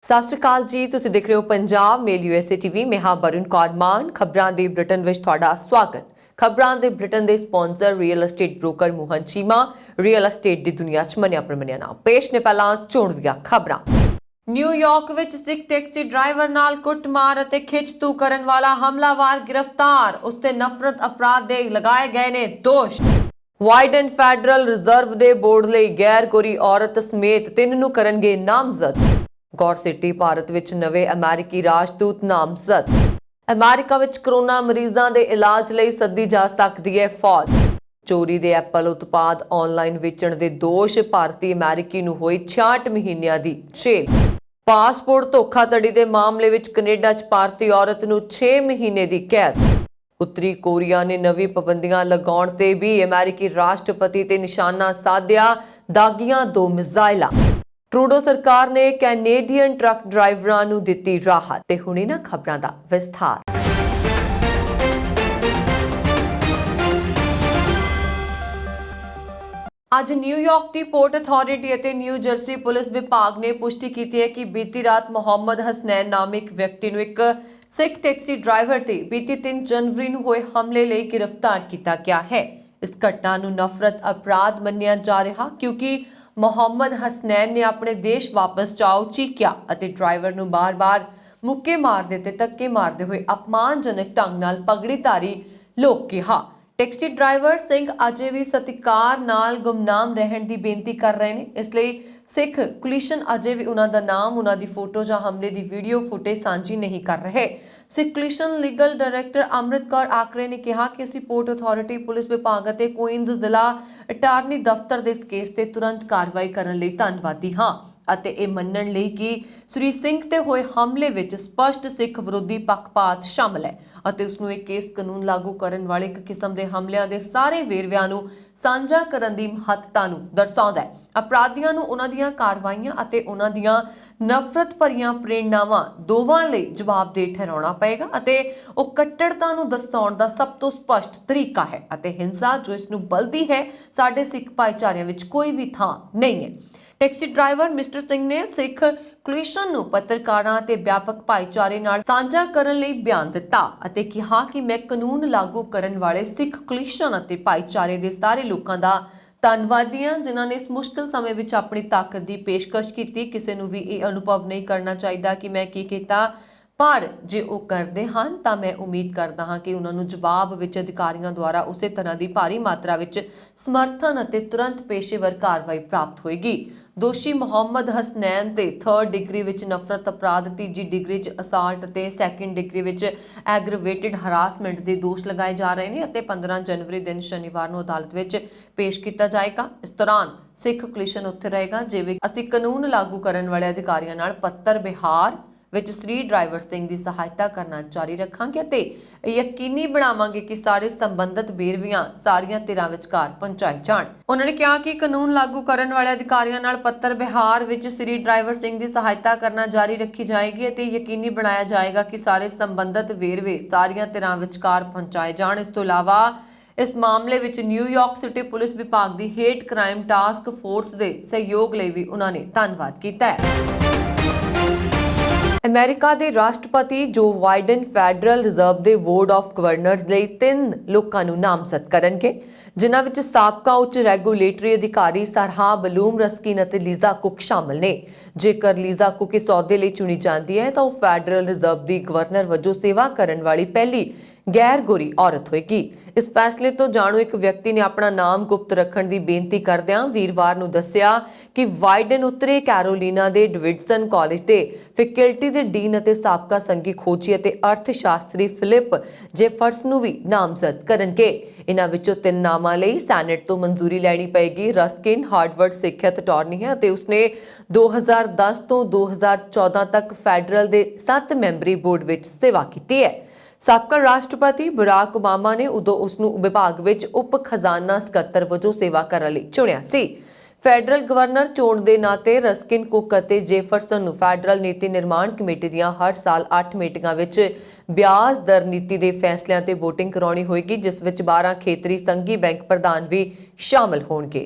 ਸਤਿ ਸ਼੍ਰੀ ਅਕਾਲ ਜੀ, ਤੁਸੀਂ ਦੇਖ ਰਹੇ ਹੋ ਪੰਜਾਬ ਮੇਲ USA TV। ਮੈਂ ਹਾਂ ਬਰਨ ਕੌਰ ਮਾਨ। ਖਬਰਾਂ ਦੇ ਬ੍ਰਿਟਨ ਵਿੱਚ ਤੁਹਾਡਾ ਸਵਾਗਤ। ਖਬਰਾਂ ਦੇ ਬ੍ਰਿਟਨ ਦੇ sponsor real estate broker Mohan Cheema. Real estate ਦੀ ਦੁਨੀਆ 'ਚ ਮੰਨਿਆ ਪ੍ਰਮੰਨਿਆ ਨਾਮ। ਪੇਸ਼ ਨੇ ਪਹਿਲਾਂ ਚੋਣਵੀਆਂ ਖਬਰਾਂ। ਨਿਊਯਾਰਕ ਵਿੱਚ ਸਿੱਖ ਟੈਕਸੀ ਡਰਾਈਵਰ ਨਾਲ ਕੁੱਟਮਾਰ ਅਤੇ ਖਿੱਚ-ਤੂ ਕਰਨ ਵਾਲਾ ਹਮਲਾਵਰ ਗ੍ਰਿਫਤਾਰ। ਉਸ ਤੇ ਨਫ਼ਰਤ ਅਪਰਾਧ ਦੇ ਲਗਾਏ ਗਏ ਨੇ ਦੋਸ਼। ਵਾਈਡਨ ਫੈਡਰਲ ਰਿਜ਼ਰਵ ਦੇ ਬੋਰਡ ਲਈ ਗੈਰ ਗੋਰੀ ਔਰਤ ਸਮੇਤ 3 ਨੂੰ ਕਰਨਗੇ ਨਾਮਜ਼ਦ। ਗੌਰ ਸਿਟੀ ਭਾਰਤ ਵਿੱਚ ਨਵੇਂ ਅਮਰੀਕੀ ਰਾਜਦੂਤ ਨਾਮਜ਼ਦ। ਅਮਰੀਕਾ ਵਿੱਚ ਕਰੋਨਾ ਮਰੀਜ਼ਾਂ ਦੇ ਇਲਾਜ ਲਈ ਸੱਦੀ ਜਾ ਸਕਦੀ ਹੈ ਫੌਜ। ਚੋਰੀ ਦੇ ਐਪਲ ਉਤਪਾਦ ਆਨਲਾਈਨ ਵੇਚਣ ਦੇ ਦੋਸ਼। ਭਾਰਤੀ ਅਮਰੀਕੀ ਨੂੰ ਹੋਈ 66 ਮਹੀਨਿਆਂ ਦੀ ਜੇਲ੍ਹ। ਪਾਸਪੋਰਟ ਧੋਖਾਧੜੀ ਦੇ ਮਾਮਲੇ ਵਿੱਚ ਕੈਨੇਡਾ 'ਚ ਭਾਰਤੀ ਔਰਤ ਨੂੰ 6 ਮਹੀਨੇ ਦੀ ਕੈਦ। ਉੱਤਰੀ ਕੋਰੀਆ ਨੇ ਨਵੀਂ ਪਾਬੰਦੀਆਂ ਲਗਾਉਣ ਤੇ ਵੀ ਅਮਰੀਕੀ ਰਾਸ਼ਟਰਪਤੀ ਤੇ ਨਿਸ਼ਾਨਾ ਸਾਧਿਆ। ਦਾਗੀਆਂ 2 ਮਿਜ਼ਾਈਲਾਂ। ਟਰੂਡੋ ਸਰਕਾਰ ਨੇ ਕੈਨੇਡੀਅਨ ਟਰੱਕ ਡਰਾਈਵਰਾਂ ਨੂੰ ਦਿੱਤੀ ਰਾਹਤ। ਤੇ ਹੁਣੇ ਨਾ ਖਬਰਾਂ ਦਾ ਵਿਸਥਾਰ। ਅੱਜ ਨਿਊਯਾਰਕ ਦੀ ਪੋਰਟ ਅਥਾਰਟੀ ਅਤੇ ਨਿਊ ਜਰਸੀ ਪੁਲਿਸ ਵਿਭਾਗ ਨੇ ਪੁਸ਼ਟੀ ਕੀਤੀ ਹੈ ਕਿ ਬੀਤੀ ਰਾਤ ਮੁਹੰਮਦ ਹਸਨੈਨ ਨਾਮਕ ਇੱਕ ਵਿਅਕਤੀ ਨੂੰ ਇੱਕ ਸਿੱਖ ਟੈਕਸੀ ਡਰਾਈਵਰ ਤੇ ਬੀਤੀ 3 ਜਨਵਰੀ ਨੂੰ ਹੋਏ ਹਮਲੇ ਲਈ ਗ੍ਰਿਫਤਾਰ ਕੀਤਾ ਗਿਆ ਹੈ। ਇਸ ਘਟਨਾ ਨੂੰ ਨਫ਼ਰਤ ਅਪਰਾਧ ਮੰਨਿਆ ਜਾ ਰਿਹਾ ਕਿਉਂਕਿ ਮੁਹੰਮਦ ਹਸਨੈਨ ਨੇ ਆਪਣੇ ਦੇਸ਼ ਵਾਪਸ ਜਾਓ ਚੀਕਿਆ ਅਤੇ ਡਰਾਈਵਰ ਨੂੰ ਬਾਰ-ਬਾਰ ਮੁੱਕੇ ਮਾਰਦੇ ਤੇ ਧੱਕੇ ਮਾਰਦੇ ਹੋਏ ਅਪਮਾਨਜਨਕ ਢੰਗ ਨਾਲ ਪਗੜੀਧਾਰੀ ਲੋਕ ਕਿਹਾ। ਟੈਕਸੀ ਡਰਾਈਵਰ ਸਿੰਘ ਅਜੇ ਵੀ ਸਤਿਕਾਰ ਨਾਲ ਗੁਮਨਾਮ ਰਹਿਣ ਦੀ ਬੇਨਤੀ ਕਰ ਰਹੇ ਨੇ। ਇਸ ਲਈ ਸਿੱਖ ਕੁਲੀਸ਼ਨ ਅਜੇ ਵੀ ਉਹਨਾਂ ਦਾ ਨਾਮ, ਉਹਨਾਂ ਦੀ ਫੋਟੋ ਜਾਂ ਹਮਲੇ ਦੀ ਵੀਡੀਓ ਫੁਟੇਜ ਸਾਂਝੀ ਨਹੀਂ ਕਰ ਰਹੇ। ਸਿੱਖ coalition legal director Amrit Kaur ਆਕਰੇ ਨੇ ਕਿਹਾ ਕਿ ਅਸੀਂ ਪੋਰਟ ਅਥਾਰਟੀ, ਪੁਲਿਸ ਵਿਭਾਗ ਅਤੇ ਕੁਈਨਜ਼ ਜ਼ਿਲ੍ਹਾ ਅਟਾਰਨੀ ਦਫ਼ਤਰ ਦੇ ਇਸ ਕੇਸ ਤੇ ਤੁਰੰਤ ਕਾਰਵਾਈ ਕਰਨ ਲਈ ਧੰਨਵਾਦੀ ਹਾਂ ਅਤੇ ਇਹ ਮੰਨਣ ਲਈ ਕਿ ਸ੍ਰੀ ਸਿੰਘ ਤੇ ਹੋਏ ਹਮਲੇ ਵਿੱਚ ਸਪਸ਼ਟ ਸਿੱਖ ਵਿਰੋਧੀ ਪੱਖਪਾਤ ਸ਼ਾਮਲ ਹੈ ਅਤੇ ਉਸ ਨੂੰ ਇਹ ਕੇਸ ਕਾਨੂੰਨ ਲਾਗੂ ਕਰਨ ਵਾਲੇ ਇੱਕ ਕਿਸਮ ਦੇ ਹਮਲਿਆਂ ਦੇ ਸਾਰੇ ਵੇਰਵਿਆਂ ਨੂੰ ਸਾਂਝਾ ਕਰਨ ਦੀ ਮਹੱਤਤਾ ਨੂੰ ਦਰਸਾਉਂਦਾ ਹੈ। ਅਪਰਾਧੀਆਂ ਨੂੰ ਉਹਨਾਂ ਦੀਆਂ ਕਾਰਵਾਈਆਂ ਅਤੇ ਉਹਨਾਂ ਦੀਆਂ ਨਫ਼ਰਤ ਭਰੀਆਂ ਪ੍ਰੇਰਨਾਵਾਂ ਦੋਵਾਂ ਲਈ ਜਵਾਬਦੇਹ ਠਹਿਰਾਉਣਾ ਪਏਗਾ ਅਤੇ ਉਹ ਕੱਟੜਤਾ ਨੂੰ ਦਰਸਾਉਣ ਦਾ ਸਭ ਤੋਂ ਸਪਸ਼ਟ ਤਰੀਕਾ ਹੈ ਅਤੇ ਹਿੰਸਾ ਜੋ ਇਸ ਨੂੰ ਬਲਦੀ ਹੈ ਸਾਡੇ ਸਿੱਖ ਭਾਈਚਾਰਿਆਂ ਵਿੱਚ ਕੋਈ ਵੀ ਥਾਂ ਨਹੀਂ ਹੈ। ਟੈਕਸੀ ਡਰਾਈਵਰ ਮਿਸਟਰ ਸਿੰਘ ਨੇ ਸਿੱਖ ਕੁਲੀਸ਼ਨ ਨੂੰ ਪੱਤਰਕਾਰਾਂ ਤੇ ਵਿਆਪਕ ਭਾਈਚਾਰੇ ਨਾਲ ਸਾਂਝਾ ਕਰਨ ਲਈ ਬਿਆਨ ਦਿੱਤਾ ਅਤੇ ਕਿਹਾ ਕਿ ਮੈਂ ਕਾਨੂੰਨ ਲਾਗੂ ਕਰਨ ਵਾਲੇ ਸਿੱਖ ਕੁਲੀਸ਼ਨ ਅਤੇ ਭਾਈਚਾਰੇ ਦੇ ਸਾਰੇ ਲੋਕਾਂ ਦਾ ਧੰਨਵਾਦੀ ਹਾਂ ਜਿਨ੍ਹਾਂ ਨੇ ਇਸ ਮੁਸ਼ਕਲ ਸਮੇਂ ਵਿੱਚ ਆਪਣੀ ਤਾਕਤ ਦੀ ਪੇਸ਼ਕਸ਼ ਕੀਤੀ। ਕਿਸੇ ਨੂੰ ਵੀ ਇਹ ਅਨੁਭਵ ਨਹੀਂ ਕਰਨਾ ਚਾਹੀਦਾ ਕਿ ਮੈਂ ਕੀ ਕੀਤਾ, ਪਰ ਜੇ ਉਹ ਕਰਦੇ ਹਨ ਤਾਂ ਮੈਂ ਉਮੀਦ ਕਰਦਾ ਹਾਂ ਕਿ ਉਹਨਾਂ ਨੂੰ ਜਵਾਬ ਵਿੱਚ ਅਧਿਕਾਰੀਆਂ ਦੁਆਰਾ ਉਸੇ ਤਰ੍ਹਾਂ ਦੀ ਭਾਰੀ ਮਾਤਰਾ ਵਿੱਚ ਸਮਰਥਨ ਅਤੇ ਤੁਰੰਤ ਪੇਸ਼ੇਵਰ ਕਾਰਵਾਈ ਪ੍ਰਾਪਤ ਹੋਏਗੀ। ਦੋਸ਼ੀ ਮੁਹੰਮਦ ਹਸਨੈਨ ਤੇ 3rd ਡਿਗਰੀ ਵਿੱਚ ਨਫ਼ਰਤ ਅਪਰਾਧ, 3ਜੀ ਡਿਗਰੀ 'ਚ ਅਸਾਲਟ ਤੇ 2nd ਡਿਗਰੀ ਵਿੱਚ ਐਗਰੀਵੇਟਿਡ ਹਰਾਸਮੈਂਟ ਦੇ ਦੋਸ਼ ਲਗਾਏ ਜਾ ਰਹੇ ਨੇ ਅਤੇ 15 ਜਨਵਰੀ ਦਿਨ ਸ਼ਨੀਵਾਰ ਨੂੰ ਅਦਾਲਤ ਵਿੱਚ ਪੇਸ਼ ਕੀਤਾ ਜਾਏਗਾ। ਇਸ ਦੌਰਾਨ ਸਿੱਖ ਕੁਲੀਸ਼ਨ ਉੱਥੇ ਰਹੇਗਾ ਜਿਵੇਂ ਅਸੀਂ ਕਾਨੂੰਨ ਲਾਗੂ ਕਰਨ ਵਾਲੇ ਅਧਿਕਾਰੀਆਂ ਨਾਲ ਪੱਤਰ ਵਿਹਾਰ ਵਿੱਚ ਸ੍ਰੀ ਡਰਾਈਵਰ ਸਿੰਘ ਦੀ ਸਹਾਇਤਾ ਕਰਨਾ ਜਾਰੀ ਰੱਖਾਂਗੇ ਅਤੇ ਯਕੀਨੀ ਬਣਾਵਾਂਗੇ ਕਿ ਸਾਰੇ ਸੰਬੰਧਿਤ ਵੇਰਵਿਆਂ ਸਾਰੀਆਂ ਧਿਰਾਂ ਵਿਚਕਾਰ ਪਹੁੰਚਾਏ ਜਾਣ। ਉਹਨਾਂ ਨੇ ਕਿਹਾ ਕਿ ਕਾਨੂੰਨ ਲਾਗੂ ਕਰਨ ਵਾਲੇ ਅਧਿਕਾਰੀਆਂ ਨਾਲ ਪੱਤਰ ਵਿਹਾਰ ਵਿੱਚ ਸ੍ਰੀ ਡਰਾਈਵਰ ਸਿੰਘ ਦੀ ਸਹਾਇਤਾ ਕਰਨਾ ਜਾਰੀ ਰੱਖੀ ਜਾਏਗੀ ਅਤੇ ਯਕੀਨੀ ਬਣਾਇਆ ਜਾਏਗਾ ਕਿ ਸਾਰੇ ਸੰਬੰਧਿਤ ਵੇਰਵੇ ਸਾਰੀਆਂ ਧਿਰਾਂ ਵਿਚਕਾਰ ਪਹੁੰਚਾਏ ਜਾਣ। ਇਸ ਤੋਂ ਇਲਾਵਾ ਇਸ ਮਾਮਲੇ ਵਿੱਚ ਨਿਊਯਾਰਕ ਸਿਟੀ ਪੁਲਿਸ ਵਿਭਾਗ ਦੀ ਹੇਟ ਕ੍ਰਾਈਮ ਟਾਸਕ ਫੋਰਸ ਦੇ ਸਹਿਯੋਗ ਲਈ ਵੀ ਉਹਨਾਂ ਨੇ ਧੰਨਵਾਦ ਕੀਤਾ ਹੈ। ਅਮਰੀਕਾ ਦੇ ਰਾਸ਼ਟਰਪਤੀ ਜੋ ਬਾਈਡਨ ਫੈਡਰਲ ਰਿਜ਼ਰਵ ਦੇ ਬੋਰਡ ਆਫ ਗਵਰਨਰਜ਼ ਲਈ 3 ਲੋਕਾਂ ਨੂੰ ਨਾਮਜ਼ਦ ਕਰਨਗੇ ਜਿਨ੍ਹਾਂ ਵਿੱਚ ਸਾਬਕਾ ਉੱਚ ਰੈਗੂਲੇਟਰੀ ਅਧਿਕਾਰੀ ਸਾਰਾਹ ਬਲੂਮ ਰਸਕਿਨ ਅਤੇ ਲੀਜ਼ਾ ਕੁਕ ਸ਼ਾਮਲ ਨੇ। ਜੇਕਰ ਲੀਜ਼ਾ ਕੁਕ ਇਸ ਅਹੁਦੇ ਲਈ ਚੁਣੀ ਜਾਂਦੀ ਹੈ ਤਾਂ ਉਹ ਫੈਡਰਲ ਰਿਜ਼ਰਵ ਦੀ ਗਵਰਨਰ ਵਜੋਂ ਸੇਵਾ ਕਰਨ ਵਾਲੀ ਪਹਿਲੀ ਗੈਰ ਗੋਰੀ ਔਰਤ ਹੋਏਗੀ। ਇਸ ਫੈਸਲੇ ਤੋਂ ਜਾਣੂ ਇੱਕ ਵਿਅਕਤੀ ਨੇ ਆਪਣਾ ਨਾਮ ਗੁਪਤ ਰੱਖਣ ਦੀ ਬੇਨਤੀ ਕਰਦਿਆਂ ਵੀਰਵਾਰ ਨੂੰ ਦੱਸਿਆ ਕਿ ਬਾਈਡਨ ਉੱਤਰੀ ਕੈਰੋਲੀਨਾ ਦੇ ਡੇਵਿਡਸਨ ਕਾਲਜ ਦੇ ਫੈਕਲਟੀ ਦੇ ਡੀਨ ਅਤੇ ਸਾਬਕਾ ਸੰਘੀ ਖੋਜੀ ਅਤੇ ਅਰਥ ਸ਼ਾਸਤਰੀ ਫਿਲਿਪ ਜੇਫਰਸ ਨੂੰ ਵੀ ਨਾਮਜ਼ਦ ਕਰਨਗੇ। ਇਹਨਾਂ ਵਿੱਚੋਂ 3 ਨਾਮਾਂ ਲਈ ਸੈਨੇਟ ਤੋਂ ਮਨਜ਼ੂਰੀ ਲੈਣੀ ਪਏਗੀ। ਰਸਕਿਨ ਹਾਰਵਰਡ ਸਿੱਖਿਅਤ ਅਟਾਰਨੀ ਹੈ ਅਤੇ ਉਸਨੇ 2010 ਤੋਂ 2014 ਤੱਕ ਫੈਡਰਲ ਦੇ 7 ਮੈਂਬਰੀ ਬੋਰਡ ਵਿੱਚ ਸੇਵਾ ਕੀਤੀ ਹੈ। ਸਾਬਕਾ ਰਾਸ਼ਟਰਪਤੀ ਬਰਾਕ ਓਬਾਮਾ ਨੇ ਉਦੋਂ ਉਸ ਨੂੰ ਵਿਭਾਗ ਵਿੱਚ ਉਪ ਖਜ਼ਾਨਾ ਸਕੱਤਰ ਵਜੋਂ ਸੇਵਾ ਕਰਨ ਲਈ ਚੁਣਿਆ ਸੀ। ਫੈਡਰਲ ਗਵਰਨਰ ਚੋਣ ਦੇ ਨਾਤੇ ਰਸਕਿਨ, ਕੁਕ ਅਤੇ ਜੇਫਰਸਨ ਨੂੰ ਫੈਡਰਲ ਨੀਤੀ ਨਿਰਮਾਣ ਕਮੇਟੀ ਦੀਆਂ ਹਰ ਸਾਲ 8 ਮੀਟਿੰਗਾਂ ਵਿੱਚ ਵਿਆਜ ਦਰ ਨੀਤੀ ਦੇ ਫੈਸਲਿਆਂ ਤੇ VOTING ਕਰਾਉਣੀ ਹੋਏਗੀ ਜਿਸ ਵਿੱਚ 12 ਖੇਤਰੀ ਸੰਘੀ ਬੈਂਕ ਪ੍ਰਧਾਨ ਵੀ ਸ਼ਾਮਲ ਹੋਣਗੇ।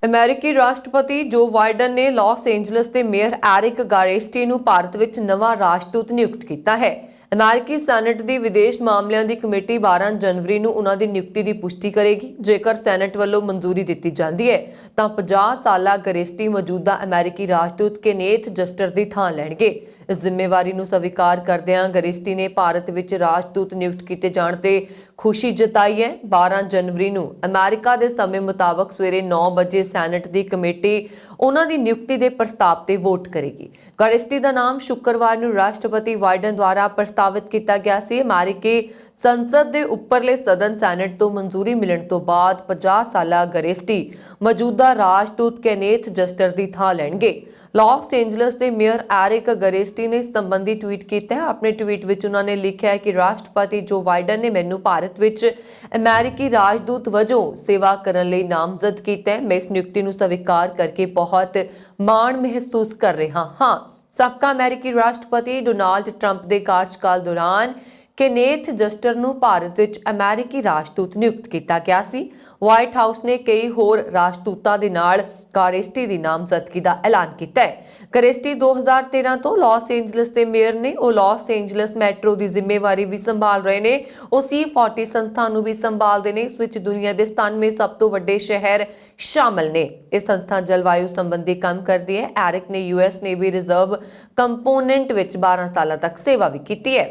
ਅਮਰੀਕੀ ਰਾਸ਼ਟਰਪਤੀ ਜੋ ਬਾਈਡਨ ਨੇ ਲਾਸ ਏਂਜਲਸ ਦੇ ਮੇਅਰ ਐਰਿਕ ਗਾਰੇਸਟੀ ਨੂੰ ਭਾਰਤ ਵਿੱਚ ਨਵਾਂ ਰਾਜਦੂਤ ਨਿਯੁਕਤ ਕੀਤਾ ਹੈ। ਅਮਰੀਕੀ ਸੈਨੇਟ ਦੀ ਵਿਦੇਸ਼ ਮਾਮਲਿਆਂ ਦੀ ਕਮੇਟੀ 12 ਜਨਵਰੀ ਨੂੰ ਉਹਨਾਂ ਦੀ ਨਿਯੁਕਤੀ ਦੀ ਪੁਸ਼ਟੀ ਕਰੇਗੀ। ਜੇਕਰ ਸੈਨੇਟ ਵੱਲੋਂ ਮਨਜ਼ੂਰੀ ਦਿੱਤੀ ਜਾਂਦੀ ਹੈ ਤਾਂ 50 ਸਾਲਾ ਗਾਰੇਸਟੀ ਮੌਜੂਦਾ ਅਮਰੀਕੀ ਰਾਜਦੂਤ ਕੇਨੇਥ ਜਸਟਰ ਦੀ ਥਾਂ ਲੈਣਗੇ। ਇਸ ਜ਼ਿੰਮੇਵਾਰੀ ਨੂੰ ਸਵੀਕਾਰ ਕਰਦਿਆਂ ਗਾਰੇਸਟੀ ਨੇ ਭਾਰਤ ਵਿੱਚ ਰਾਜਦੂਤ ਨਿਯੁਕਤ ਕੀਤੇ ਜਾਣ ਤੇ ਖੁਸ਼ੀ ਜਤਾਈ ਹੈ। 12 ਜਨਵਰੀ ਨੂੰ ਅਮਰੀਕਾ ਦੇ ਸਮੇਂ ਮੁਤਾਬਕ ਸਵੇਰੇ 9 ਵਜੇ ਸੈਨੇਟ ਦੀ ਕਮੇਟੀ ਉਹਨਾਂ ਦੀ ਨਿਯੁਕਤੀ ਦੇ ਪ੍ਰਸਤਾਵ ਤੇ ਵੋਟ ਕਰੇਗੀ। ਗਾਰੇਸਟੀ ਦਾ ਨਾਮ ਸ਼ੁੱਕਰਵਾਰ ਨੂੰ ਰਾਸ਼ਟਰਪਤੀ ਬਾਈਡਨ ਦੁਆਰਾ ਪ੍ਰਸਤਾਵਿਤ ਕੀਤਾ ਗਿਆ ਸੀ। ਅਮਰੀਕੀ ਸੰਸਦ ਦੇ ਉੱਪਰਲੇ ਸਦਨ ਸੈਨੇਟ ਤੋਂ ਮਨਜ਼ੂਰੀ ਮਿਲਣ ਤੋਂ ਬਾਅਦ 50 ਸਾਲਾ ਗਾਰੇਸਟੀ ਮੌਜੂਦਾ ਰਾਜਦੂਤ ਕੇਨੇਥ ਜਸਟਰ ਦੀ ਥਾਂ ਲੈਣਗੇ। ਲਾਸ ਏਂਜਲਸ ਦੇ ਮੇਅਰ ਐਰਿਕ ਗਾਰੇਸਟੀ ਨੇ ਇਸ ਸੰਬੰਧੀ ਟਵੀਟ ਕੀਤਾ ਹੈ। ਆਪਣੇ ਟਵੀਟ ਵਿੱਚ ਉਹਨਾਂ ਨੇ ਲਿਖਿਆ ਹੈ ਕਿ ਰਾਸ਼ਟਰਪਤੀ ਜੋ ਬਾਈਡਨ ਨੇ ਮੈਨੂੰ ਭਾਰਤ ਵਿੱਚ ਅਮਰੀਕੀ ਰਾਜਦੂਤ ਵਜੋਂ ਸੇਵਾ ਕਰਨ ਲਈ ਨਾਮਜ਼ਦ ਕੀਤਾ ਹੈ। ਮੈਂ ਇਸ ਨਿਯੁਕਤੀ ਨੂੰ ਸਵੀਕਾਰ ਕਰਕੇ ਬਹੁਤ ਮਾਣ ਮਹਿਸੂਸ ਕਰ ਰਿਹਾ ਹਾਂ। ਸਾਬਕਾ ਅਮਰੀਕੀ ਰਾਸ਼ਟਰਪਤੀ ਡੋਨਾਲਡ ਟਰੰਪ ਦੇ ਕਾਰਜਕਾਲ ਦੌਰਾਨ ਕੇਨੇਥ ਜਸਟਰ ਨੂੰ ਭਾਰਤ ਵਿੱਚ ਅਮਰੀਕੀ ਰਾਜਦੂਤ ਨਿਯੁਕਤ ਕੀਤਾ ਗਿਆ ਸੀ। ਵਾਈਟ ਹਾਊਸ ਨੇ ਕਈ ਹੋਰ ਰਾਜਦੂਤਾਂ ਦੇ ਨਾਲ ਗਾਰੇਸਟੀ ਦੀ ਨਾਮਜ਼ਦਗੀ ਦਾ ਐਲਾਨ ਕੀਤਾ ਹੈ। ਗਾਰੇਸਟੀ 2013 ਤੋਂ ਲਾਸ ਏਂਜਲਸ ਦੇ ਮੇਅਰ ਨੇ। ਉਹ ਲਾਸ ਏਂਜਲਸ ਮੈਟਰੋ ਦੀ ਜ਼ਿੰਮੇਵਾਰੀ ਵੀ ਸੰਭਾਲ ਰਹੇ ਨੇ। ਉਹ C40 ਸੰਸਥਾ ਨੂੰ ਵੀ ਸੰਭਾਲਦੇ ਨੇ। ਇਸ ਵਿੱਚ ਦੁਨੀਆ ਦੇ 97 ਸਭ ਤੋਂ ਵੱਡੇ ਸ਼ਹਿਰ ਸ਼ਾਮਲ ਨੇ। ਇਹ ਸੰਸਥਾ ਜਲਵਾਯੂ ਸੰਬੰਧੀ ਕੰਮ ਕਰਦੀ ਹੈ। ਐਰਿਕ ਨੇ US ਨੇਵੀ ਰਿਜ਼ਰਵ ਕੰਪੋਨੈਂਟ ਵਿੱਚ 12 ਸਾਲਾਂ ਤੱਕ ਸੇਵਾ ਵੀ ਕੀਤੀ ਹੈ।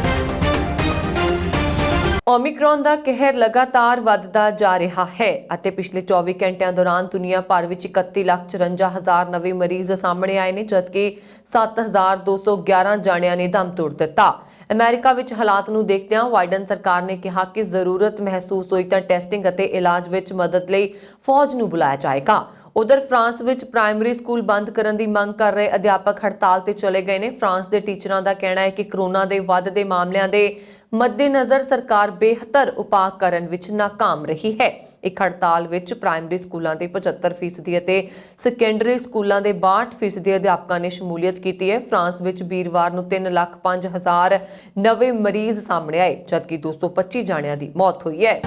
ਓਮਿਕਰੋਨ ਦਾ ਕਹਿਰ ਲਗਾਤਾਰ ਵੱਧਦਾ ਜਾ ਰਿਹਾ ਹੈ ਅਤੇ ਪਿਛਲੇ 24 ਘੰਟਿਆਂ ਦੌਰਾਨ ਦੁਨੀਆ ਭਰ ਵਿੱਚ 31,54,000 ਨਵੇਂ ਮਰੀਜ਼ ਸਾਹਮਣੇ ਆਏ ਨੇ, ਜਦਕਿ 7,211 ਜਾਣਿਆਂ ਨੇ ਦਮ ਤੋੜ ਦਿੱਤਾ। ਅਮਰੀਕਾ ਵਿੱਚ ਹਾਲਾਤ ਨੂੰ ਦੇਖਦਿਆਂ ਬਾਈਡਨ ਸਰਕਾਰ ਨੇ ਕਿਹਾ ਕਿ ਜ਼ਰੂਰਤ ਮਹਿਸੂਸ ਹੋਈ ਤਾਂ ਟੈਸਟਿੰਗ ਅਤੇ ਇਲਾਜ ਵਿੱਚ ਮਦਦ ਲਈ ਫੌਜ ਨੂੰ ਬੁਲਾਇਆ ਜਾਏਗਾ। ਉਧਰ ਫਰਾਂਸ ਵਿੱਚ ਪ੍ਰਾਇਮਰੀ ਸਕੂਲ ਬੰਦ ਕਰਨ ਦੀ ਮੰਗ ਕਰ ਰਹੇ ਅਧਿਆਪਕ ਹੜਤਾਲ ਤੇ ਚਲੇ ਗਏ ਨੇ। ਫਰਾਂਸ ਦੇ ਟੀਚਰਾਂ ਦਾ ਕਹਿਣਾ ਹੈ ਕਿ ਕਰੋਨਾ ਦੇ ਵੱਧਦੇ ਮਾਮਲਿਆਂ ਦੇ ਮੱਦੇਨਜ਼ਰ ਸਰਕਾਰ ਬਿਹਤਰ ਉਪਾਅ ਕਰਨ ਵਿੱਚ ਨਾਕਾਮ ਰਹੀ ਹੈ। ਇੱਕ ਹੜਤਾਲ ਵਿੱਚ ਪ੍ਰਾਇਮਰੀ ਸਕੂਲਾਂ ਦੇ 75% ਅਤੇ ਸੈਕੰਡਰੀ ਸਕੂਲਾਂ ਦੇ 62% ਅਧਿਆਪਕਾਂ ਨੇ ਸ਼ਮੂਲੀਅਤ ਕੀਤੀ ਹੈ। ਫਰਾਂਸ ਵਿੱਚ ਵੀਰਵਾਰ ਨੂੰ 3,05,000 ਨਵੇਂ ਮਰੀਜ਼ ਸਾਹਮਣੇ ਆਏ, ਜਦਕਿ 225 ਜਾਣਿਆਂ ਦੀ ਮੌਤ ਹੋਈ ਹੈ।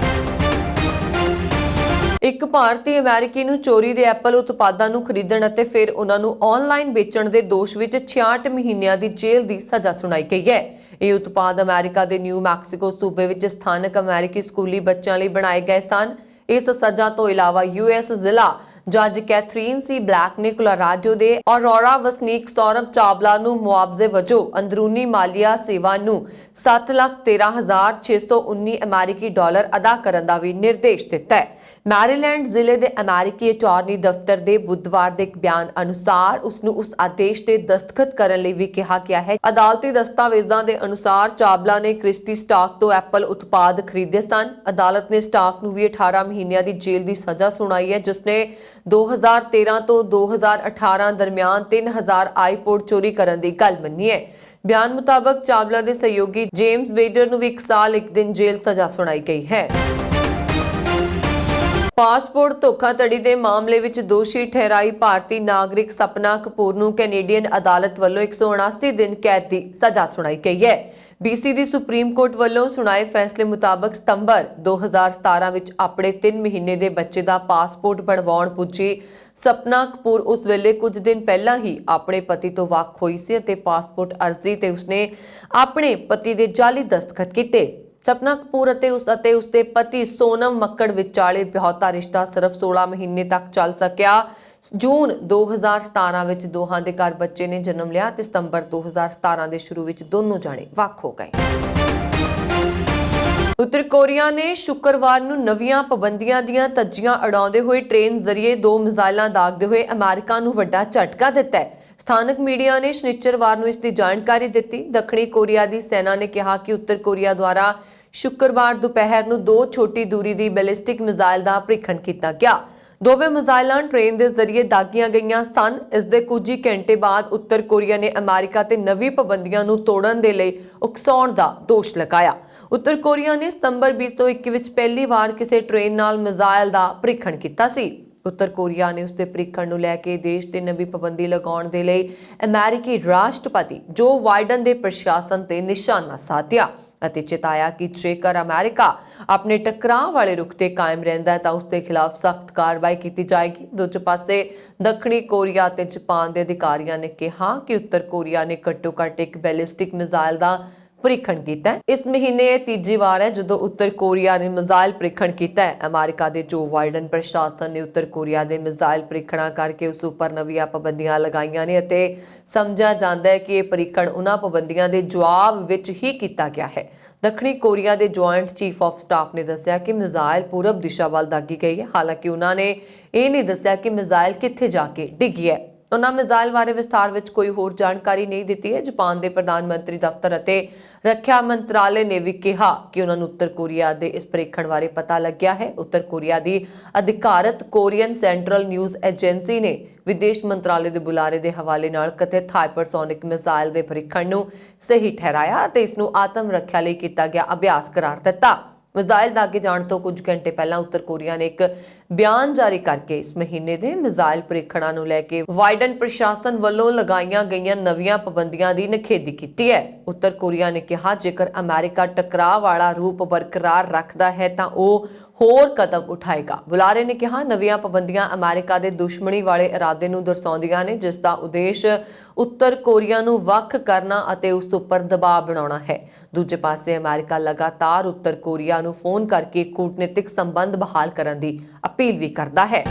ਇੱਕ ਭਾਰਤੀ ਅਮਰੀਕੀ ਨੂੰ ਚੋਰੀ ਦੇ ਐਪਲ ਉਤਪਾਦਾਂ ਨੂੰ ਖਰੀਦਣ ਅਤੇ ਫਿਰ ਉਹਨਾਂ ਨੂੰ ਆਨਲਾਈਨ ਵੇਚਣ ਦੇ ਦੋਸ਼ ਵਿੱਚ 66 ਮਹੀਨਿਆਂ ਦੀ ਜੇਲ੍ਹ ਦੀ ਸਜ਼ਾ ਸੁਣਾਈ ਗਈ ਹੈ। ਇਹ ਉਤਪਾਦ ਅਮਰੀਕਾ ਦੇ ਨਿਊ ਮੈਕਸੀਕੋ ਸੂਬੇ ਵਿੱਚ ਸਥਾਨਕ ਅਮਰੀਕੀ ਸਕੂਲੀ ਬੱਚਿਆਂ ਲਈ ਬਣਾਏ ਗਏ ਸਨ। ਇਸ ਸਜ਼ਾ ਤੋਂ ਇਲਾਵਾ US ਜ਼ਿਲ੍ਹਾ ਜੱਜ ਕੈਥਰੀਨ ਸੀ ਬਲੈਕ ਨੇ ਕੋਲੋਰਾਡੋ ਦੇ ਔਰੋਰਾ ਵਸਨੀਕ ਸੌਰਵ ਚਾਵਲਾ ਨੂੰ ਮੁਆਵਜ਼ੇ ਵਜੋਂ ਅੰਦਰੂਨੀ ਮਾਲੀਆ ਸੇਵਾ ਨੂੰ $7,13,619 ਅਮਰੀਕੀ ਡਾਲਰ ਅਦਾ ਕਰਨ ਦਾ ਵੀ ਨਿਰਦੇਸ਼ ਦਿੱਤਾ ਹੈ। ਮੈਰੀਲੈਂਡ ਜ਼ਿਲ੍ਹੇ ਦੇ ਅਮਰੀਕੀ ਅਟਾਰਨੀ ਦਫ਼ਤਰ ਦੇ ਬੁੱਧਵਾਰ ਦੇ ਇੱਕ ਬਿਆਨ ਅਨੁਸਾਰ ਉਸ ਨੂੰ ਉਸ ਆਦੇਸ਼ ਤੇ ਦਸਤਖਤ ਕਰਨ ਲਈ ਵੀ ਕਿਹਾ ਗਿਆ ਹੈ। ਅਦਾਲਤੀ ਦਸਤਾਵੇਜ਼ਾਂ ਦੇ ਅਨੁਸਾਰ ਚਾਵਲਾ ਨੇ ਕ੍ਰਿਸਟੀ ਸਟਾਕ ਤੋਂ ਐਪਲ ਉਤਪਾਦ ਖਰੀਦੇ ਸਨ। ਅਦਾਲਤ ਨੇ ਸਟਾਕ ਨੂੰ ਵੀ 18 ਮਹੀਨਿਆਂ ਦੀ ਜੇਲ੍ਹ ਦੀ ਸਜ਼ਾ ਸੁਣਾਈ ਹੈ, ਜਿਸ ਨੇ 2013 ਤੋਂ 2018 ਦਰਮਿਆਨ 3,000 ਆਈਪੋਡ ਚੋਰੀ ਕਰਨ ਦੀ ਗੱਲ ਮੰਨੀ ਹੈ। ਬਿਆਨ ਮੁਤਾਬਕ ਚਾਵਲਾ ਦੇ ਸਹਿਯੋਗੀ ਜੇਮਸ ਬੇਡਰ ਨੂੰ ਵੀ 1 ਸਾਲ 1 ਦਿਨ ਜੇਲ੍ਹ ਸਜ਼ਾ ਸੁਣਾਈ ਗਈ ਹੈ। ਪਾਸਪੋਰਟ ਧੋਖਾਧੜੀ ਦੇ ਮਾਮਲੇ ਵਿੱਚ ਦੋਸ਼ੀ ਠਹਿਰਾਈ ਭਾਰਤੀ ਨਾਗਰਿਕ ਸਪਨਾ ਕਪੂਰ ਨੂੰ ਕੈਨੇਡੀਅਨ ਅਦਾਲਤ ਵੱਲੋਂ 179 ਦਿਨ ਕੈਦ ਦੀ ਸਜ਼ਾ ਸੁਣਾਈ ਗਈ ਹੈ। BC ਦੀ ਸੁਪਰੀਮ ਕੋਰਟ ਵੱਲੋਂ ਸੁਣਾਏ ਫੈਸਲੇ ਮੁਤਾਬਕ ਸਤੰਬਰ 2017 ਵਿੱਚ ਆਪਣੇ 3 ਮਹੀਨੇ ਦੇ ਬੱਚੇ ਦਾ ਪਾਸਪੋਰਟ ਬਣਵਾਉਣ ਪੁੱਜੀ ਸਪਨਾ ਕਪੂਰ ਉਸ ਵੇਲੇ ਕੁਝ ਦਿਨ ਪਹਿਲਾਂ ਹੀ ਆਪਣੇ ਪਤੀ ਤੋਂ ਵੱਖ ਹੋਈ ਸੀ ਅਤੇ ਪਾਸਪੋਰਟ ਅਰਜ਼ੀ ਤੇ ਉਸਨੇ ਆਪਣੇ ਪਤੀ ਦੇ ਜਾਲੀ ਦਸਤਖਤ ਕੀਤੇ। ਸਪਨਾ ਕਪੂਰ ਅਤੇ ਉਸਦੇ ਪਤੀ ਸੋਨਮ ਮੱਕੜ ਵਿਚਾਲੇ ਵਿਆਹੁਤਾ ਰਿਸ਼ਤਾ ਸਿਰਫ 16 ਮਹੀਨੇ ਤੱਕ ਚੱਲ ਸਕਿਆ। ਜੂਨ 2017 ਵਿੱਚ ਦੋਹਾਂ ਦੇ ਘਰ ਬੱਚੇ ਨੇ ਜਨਮ ਲਿਆ ਤੇ ਸਤੰਬਰ 2017 ਦੇ ਸ਼ੁਰੂ ਵਿੱਚ ਦੋਨੋਂ ਜਾਣੇ ਵੱਖ ਹੋ ਗਏ। ਉੱਤਰ ਕੋਰੀਆ ਨੇ ਸ਼ੁੱਕਰਵਾਰ ਨੂੰ ਨਵੀਆਂ ਪਾਬੰਦੀਆਂ ਦੀਆਂ ਧੱਜੀਆਂ ਉਡਾਉਂਦੇ ਹੋਏ ਟ੍ਰੇਨ ਜ਼ਰੀਏ 2 ਮਿਜ਼ਾਈਲਾਂ ਦਾਗਦੇ ਹੋਏ ਅਮਰੀਕਾ ਨੂੰ ਵੱਡਾ ਝਟਕਾ ਦਿੱਤਾ ਹੈ। ਸਥਾਨਕ ਮੀਡੀਆ ਨੇ ਸ਼ਨੀਚਰਵਾਰ ਨੂੰ ਇਸ ਦੀ ਜਾਣਕਾਰੀ ਦਿੱਤੀ। ਦੱਖਣੀ ਕੋਰੀਆ ਦੀ ਸੈਨਾ ਨੇ ਕਿਹਾ ਕਿ ਉੱਤਰ ਕੋਰੀਆ ਦੁਆਰਾ ਸ਼ੁੱਕਰਵਾਰ ਦੁਪਹਿਰ ਨੂੰ 2 ਛੋਟੀ ਦੂਰੀ ਦੀ ਬੈਲਿਸਟਿਕ ਮਿਜ਼ਾਈਲ ਦਾ ਪ੍ਰੀਖਣ ਕੀਤਾ ਗਿਆ। ਦੋਵੇਂ ਮਿਜ਼ਾਈਲਾਂ ਟ੍ਰੇਨ ਦੇ ਜ਼ਰੀਏ ਦਾਗੀਆਂ ਗਈਆਂ ਸਨ। ਇਸ ਦੇ ਕੁਝ ਹੀ ਘੰਟੇ ਬਾਅਦ ਉੱਤਰ ਕੋਰੀਆ ਨੇ ਅਮਰੀਕਾ ਤੇ ਨਵੀਂ ਪਾਬੰਦੀਆਂ ਨੂੰ ਤੋੜਨ ਦੇ ਲਈ ਉਕਸਾਉਣ ਦਾ ਦੋਸ਼ ਲਗਾਇਆ। ਉੱਤਰ ਕੋਰੀਆ ਨੇ ਸਤੰਬਰ 2021 ਵਿੱਚ ਪਹਿਲੀ ਵਾਰ ਕਿਸੇ ਟ੍ਰੇਨ ਨਾਲ ਮਿਜ਼ਾਈਲ ਦਾ ਪ੍ਰੀਖਣ ਕੀਤਾ ਸੀ। ਉੱਤਰ ਕੋਰੀਆ ਨੇ ਉਸਦੇ ਪ੍ਰੀਖਣ ਨੂੰ ਲੈ ਕੇ ਦੇਸ਼ ਤੇ ਨਵੀਂ ਪਾਬੰਦੀ ਲਗਾਉਣ ਦੇ ਲਈ ਅਮਰੀਕੀ ਰਾਸ਼ਟਰਪਤੀ ਜੋ ਬਾਈਡਨ ਦੇ ਪ੍ਰਸ਼ਾਸਨ ਤੇ ਨਿਸ਼ਾਨਾ ਸਾਧਿਆ। ਅਤੇ ਚੇਤਾਇਆ ਕਿ ਜੇਕਰ ਅਮਰੀਕਾ ਆਪਣੇ ਟਕਰਾਅ ਵਾਲੇ ਰੁਖ ਤੇ ਕਾਇਮ ਰਹਿੰਦਾ ਹੈ ਤਾਂ ਉਸ ਦੇ ਖਿਲਾਫ ਸਖਤ ਕਾਰਵਾਈ ਕੀਤੀ ਜਾਏਗੀ। ਦੂਜੇ ਪਾਸੇ ਦੱਖਣੀ ਕੋਰੀਆ ਅਤੇ ਜਾਪਾਨ ਦੇ ਅਧਿਕਾਰੀਆਂ ਨੇ ਕਿਹਾ ਕਿ ਉੱਤਰ ਕੋਰੀਆ ਨੇ ਘੱਟੋ-ਘੱਟ ਇੱਕ ਬੈਲਿਸਟਿਕ ਮਿਜ਼ਾਈਲ ਦਾ ਪ੍ਰੀਖਣ ਕੀਤਾ ਹੈ। ਇਸ ਮਹੀਨੇ ਇਹ ਤੀਜੀ ਵਾਰ ਹੈ ਜਦੋਂ ਉੱਤਰ ਕੋਰੀਆ ਨੇ ਮਿਜ਼ਾਈਲ ਪ੍ਰੀਖਣ ਕੀਤਾ ਹੈ। ਅਮਰੀਕਾ ਦੇ ਜੋ ਬਾਈਡਨ ਪ੍ਰਸ਼ਾਸਨ ਨੇ ਉੱਤਰ ਕੋਰੀਆ ਦੇ ਮਿਜ਼ਾਈਲ ਪ੍ਰੀਖਣਾਂ ਕਰਕੇ ਉਸ ਉੱਪਰ ਨਵੀਆਂ ਪਾਬੰਦੀਆਂ ਲਗਾਈਆਂ ਨੇ ਅਤੇ ਸਮਝਿਆ ਜਾਂਦਾ ਹੈ ਕਿ ਇਹ ਪ੍ਰੀਖਣ ਉਹਨਾਂ ਪਾਬੰਦੀਆਂ ਦੇ ਜਵਾਬ ਵਿੱਚ ਹੀ ਕੀਤਾ ਗਿਆ ਹੈ। ਦੱਖਣੀ ਕੋਰੀਆ ਦੇ ਜੁਆਇੰਟ ਚੀਫ ਆਫ ਸਟਾਫ ਨੇ ਦੱਸਿਆ ਕਿ ਮਿਜ਼ਾਈਲ ਪੂਰਬ ਦਿਸ਼ਾ ਵੱਲ ਦਾਗੀ ਗਈ ਹੈ। ਹਾਲਾਂਕਿ ਉਹਨਾਂ ਨੇ ਇਹ ਨਹੀਂ ਦੱਸਿਆ ਕਿ ਮਿਜ਼ਾਈਲ ਕਿੱਥੇ ਜਾ ਕੇ ਡਿੱਗੀ ਹੈ। ਉਹਨਾਂ ਮਿਜ਼ਾਈਲ ਬਾਰੇ ਵਿਸਥਾਰ ਵਿੱਚ ਕੋਈ ਹੋਰ ਜਾਣਕਾਰੀ ਨਹੀਂ ਦਿੱਤੀ ਹੈ। ਜਾਪਾਨ ਦੇ ਪ੍ਰਧਾਨ ਮੰਤਰੀ ਦਫ਼ਤਰ ਅਤੇ ਰੱਖਿਆ ਮੰਤਰਾਲੇ ਨੇ ਵੀ ਕਿਹਾ ਕਿ ਉਹਨਾਂ ਨੂੰ ਉੱਤਰ ਕੋਰੀਆ ਦੇ ਇਸ ਪ੍ਰੀਖਣ ਬਾਰੇ ਪਤਾ ਲੱਗਿਆ ਹੈ। ਉੱਤਰ ਕੋਰੀਆ ਦੀ ਅਧਿਕਾਰਤ ਕੋਰੀਅਨ ਸੈਂਟਰਲ ਨਿਊਜ਼ ਏਜੰਸੀ ਨੇ ਵਿਦੇਸ਼ ਮੰਤਰਾਲੇ ਦੇ ਬੁਲਾਰੇ ਦੇ ਹਵਾਲੇ ਨਾਲ ਕਥਿਤ ਹਾਈਪਰਸੋਨਿਕ ਮਿਸਾਈਲ ਦੇ ਪ੍ਰੀਖਣ ਨੂੰ ਸਹੀ ਠਹਿਰਾਇਆ ਅਤੇ ਇਸ ਨੂੰ ਆਤਮ ਰੱਖਿਆ ਲਈ ਕੀਤਾ ਗਿਆ ਅਭਿਆਸ ਕਰਾਰ ਦਿੱਤਾ। ਮਿਜ਼ਾਈਲ ਦਾਗੇ ਜਾਣ ਤੋਂ ਕੁਝ ਘੰਟੇ ਪਹਿਲਾਂ ਉੱਤਰ ਕੋਰੀਆ ਨੇ ਇੱਕ ਬਿਆਨ ਜਾਰੀ ਕਰਕੇ ਇਸ ਮਹੀਨੇ ਦੇ ਮਿਜ਼ਾਈਲ ਪ੍ਰੀਖਣਾਂ ਨੂੰ ਲੈ ਕੇ ਬਾਈਡਨ ਪ੍ਰਸ਼ਾਸਨ ਵੱਲੋਂ ਲਗਾਈਆਂ ਗਈਆਂ ਨਵੀਆਂ ਪਾਬੰਦੀਆਂ ਦੀ ਨਿਖੇਧੀ ਕੀਤੀ ਹੈ। ਉੱਤਰ ਕੋਰੀਆ ਨੇ ਕਿਹਾ ਜੇਕਰ ਅਮਰੀਕਾ ਟਕਰਾਅ ਵਾਲਾ ਰੂਪ ਬਰਕਰਾਰ ਰੱਖਦਾ ਹੈ ਤਾਂ ਉਹ ਹੋਰ ਕਦਮ ਉਠਾਏਗਾ। ਬੁਲਾਰੇ ਨੇ ਕਿਹਾ ਨਵੀਆਂ ਪਾਬੰਦੀਆਂ ਅਮਰੀਕਾ ਦੇ ਦੁਸ਼ਮਣੀ ਵਾਲੇ ਇਰਾਦੇ ਨੂੰ ਦਰਸਾਉਂਦੀਆਂ ਨੇ ਜਿਸ ਦਾ ਉਦੇਸ਼ ਉੱਤਰ ਕੋਰੀਆ ਨੂੰ ਵੱਖ ਕਰਨਾ ਅਤੇ ਉਸ ਉੱਪਰ ਦਬਾਅ ਬਣਾਉਣਾ ਹੈ। ਦੂਜੇ ਪਾਸੇ ਅਮਰੀਕਾ ਲਗਾਤਾਰ ਉੱਤਰ ਕੋਰੀਆ ਨੂੰ ਫੋਨ ਕਰਕੇ ਕੂਟਨੀਤਿਕ ਸੰਬੰਧ ਬਹਾਲ ਕਰਨ ਦੀ ਅਪੀਲ ਵੀ ਕਰਦਾ ਹੈ।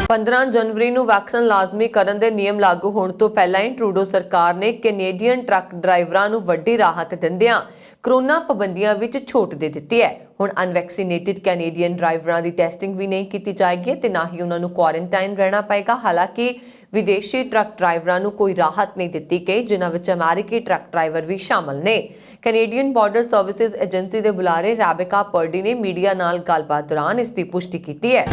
15 ਜਨਵਰੀ ਨੂੰ ਵੈਕਸੀਨ ਲਾਜ਼ਮੀ ਕਰਨ ਦੇ ਨਿਯਮ ਲਾਗੂ ਹੋਣ ਤੋਂ ਪਹਿਲਾਂ ਹੀ ਟਰੂਡੋ ਸਰਕਾਰ ਨੇ ਕੈਨੇਡੀਅਨ ਟਰੱਕ ਡਰਾਈਵਰਾਂ ਨੂੰ ਵੱਡੀ ਰਾਹਤ ਦਿੰਦਿਆਂ ਕੋਰੋਨਾ ਪਾਬੰਦੀਆਂ ਵਿੱਚ ਛੋਟ ਦੇ ਦਿੱਤੀ ਹੈ। ਹੁਣ ਅਨਵੈਕਸੀਨੇਟਿਡ ਕੈਨੇਡੀਅਨ ਡਰਾਈਵਰਾਂ ਦੀ ਟੈਸਟਿੰਗ ਵੀ ਨਹੀਂ ਕੀਤੀ ਜਾਏਗੀ ਤੇ ਨਾ ਹੀ ਉਹਨਾਂ ਨੂੰ ਕੁਆਰੰਟਾਈਨ ਰਹਿਣਾ ਪਏਗਾ। ਹਾਲਾਂਕਿ ਵਿਦੇਸ਼ੀ ਟਰੱਕ ਡਰਾਈਵਰਾਂ ਨੂੰ ਕੋਈ ਰਾਹਤ ਨਹੀਂ ਦਿੱਤੀ ਗਈ ਜਿਨ੍ਹਾਂ ਵਿੱਚ ਅਮਰੀਕੀ ਟਰੱਕ ਡਰਾਈਵਰ ਵੀ ਸ਼ਾਮਲ ਨੇ। ਕੈਨੇਡੀਅਨ ਬਾਰਡਰ ਸਰਵਿਸਿਜ਼ ਏਜੰਸੀ ਦੇ ਬੁਲਾਰੇ ਰੈਬੇਕਾ ਪਰਡੀ ਨੇ ਮੀਡੀਆ ਨਾਲ ਗੱਲਬਾਤ ਦੌਰਾਨ ਇਸ ਦੀ ਪੁਸ਼ਟੀ ਕੀਤੀ ਹੈ।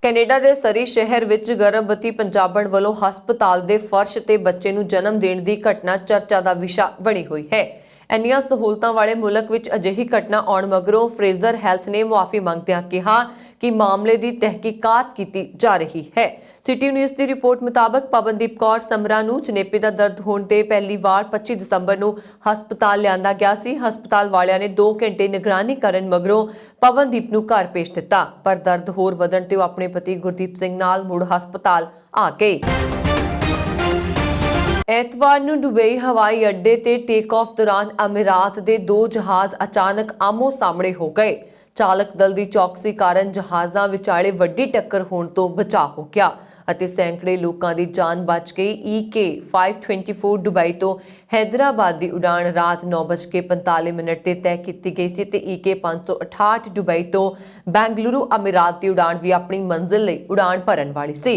ਕੈਨੇਡਾ ਦੇ ਸਰੀ ਸ਼ਹਿਰ ਵਿੱਚ ਗਰਭਵਤੀ ਪੰਜਾਬਣ ਵੱਲੋਂ ਹਸਪਤਾਲ ਦੇ ਫਰਸ਼ ਤੇ ਬੱਚੇ ਨੂੰ ਜਨਮ ਦੇਣ ਦੀ ਘਟਨਾ ਚਰਚਾ ਦਾ ਵਿਸ਼ਾ ਬਣੀ ਹੋਈ ਹੈ। ਇੰਨੀਆਂ ਸਹੂਲਤਾਂ ਵਾਲੇ ਮੁਲਕ ਵਿੱਚ ਅਜਿਹੀ ਘਟਨਾ ਆਉਣ ਮਗਰੋਂ ਫਰੇਜ਼ਰ ਹੈਲਥ ਨੇ ਮੁਆਫੀ ਮੰਗਦਿਆਂ ਕਿਹਾ ਕਿ ਮਾਮਲੇ ਦੀ ਤਹਿਕੀਕਾਤ ਕੀਤੀ ਜਾ ਰਹੀ ਹੈ। ਸਿਟੀ ਨਿਊਜ਼ ਦੀ ਰਿਪੋਰਟ ਮੁਤਾਬਕ ਪਵਨਦੀਪ ਕੌਰ ਸਮਰਾ ਨੂੰ ਜਨੇਪੇ ਦਾ ਦਰਦ ਹੋਣ ਤੇ ਪਹਿਲੀ ਵਾਰ 25 ਦਸੰਬਰ ਨੂੰ ਹਸਪਤਾਲ ਲਿਆਂਦਾ ਗਿਆ ਸੀ। ਹਸਪਤਾਲ ਵਾਲਿਆਂ ਨੇ 2 ਘੰਟੇ ਨਿਗਰਾਨੀ ਕਰਨ ਮਗਰੋਂ ਪਵਨਦੀਪ ਨੂੰ ਘਰ ਭੇਜ ਦਿੱਤਾ, ਪਰ ਦਰਦ ਹੋਰ ਵਧਣ ਤੇ ਉਹ ਆਪਣੇ ਪਤੀ ਗੁਰਦੀਪ ਸਿੰਘ ਨਾਲ ਮੁੜ ਹਸਪਤਾਲ ਆ ਗਈ। ਐਤਵਾਰ ਨੂੰ ਦੁਬਈ ਹਵਾਈ ਅੱਡੇ ਤੇ ਟੇਕ ਆਫ ਦੌਰਾਨ ਅਮੀਰਾਤ ਦੇ 2 ਜਹਾਜ਼ ਅਚਾਨਕ ਆਮੋ ਸਾਹਮਣੇ ਹੋ ਗਏ। ਚਾਲਕ ਦਲ ਦੀ ਚੌਕਸੀ ਕਾਰਨ ਜਹਾਜ਼ਾਂ ਵਿਚਾਲੇ ਵੱਡੀ ਟੱਕਰ ਹੋਣ ਤੋਂ ਬਚਾਅ ਹੋ ਗਿਆ ਅਤੇ ਸੈਂਕੜੇ ਲੋਕਾਂ ਦੀ ਜਾਨ ਬਚ ਗਈ। EK524 ਦੁਬਈ ਤੋਂ ਹੈਦਰਾਬਾਦ ਦੀ ਉਡਾਣ ਰਾਤ 9:45 ਤੇ ਤੈਅ ਕੀਤੀ ਗਈ ਸੀ ਤੇ EK568 ਦੁਬਈ ਤੋਂ ਬੈਂਗਲੁਰੂ ਅਮੀਰਾਤ ਦੀ ਉਡਾਣ ਵੀ ਆਪਣੀ ਮੰਜ਼ਿਲ ਲਈ ਉਡਾਣ ਭਰਨ ਵਾਲੀ ਸੀ।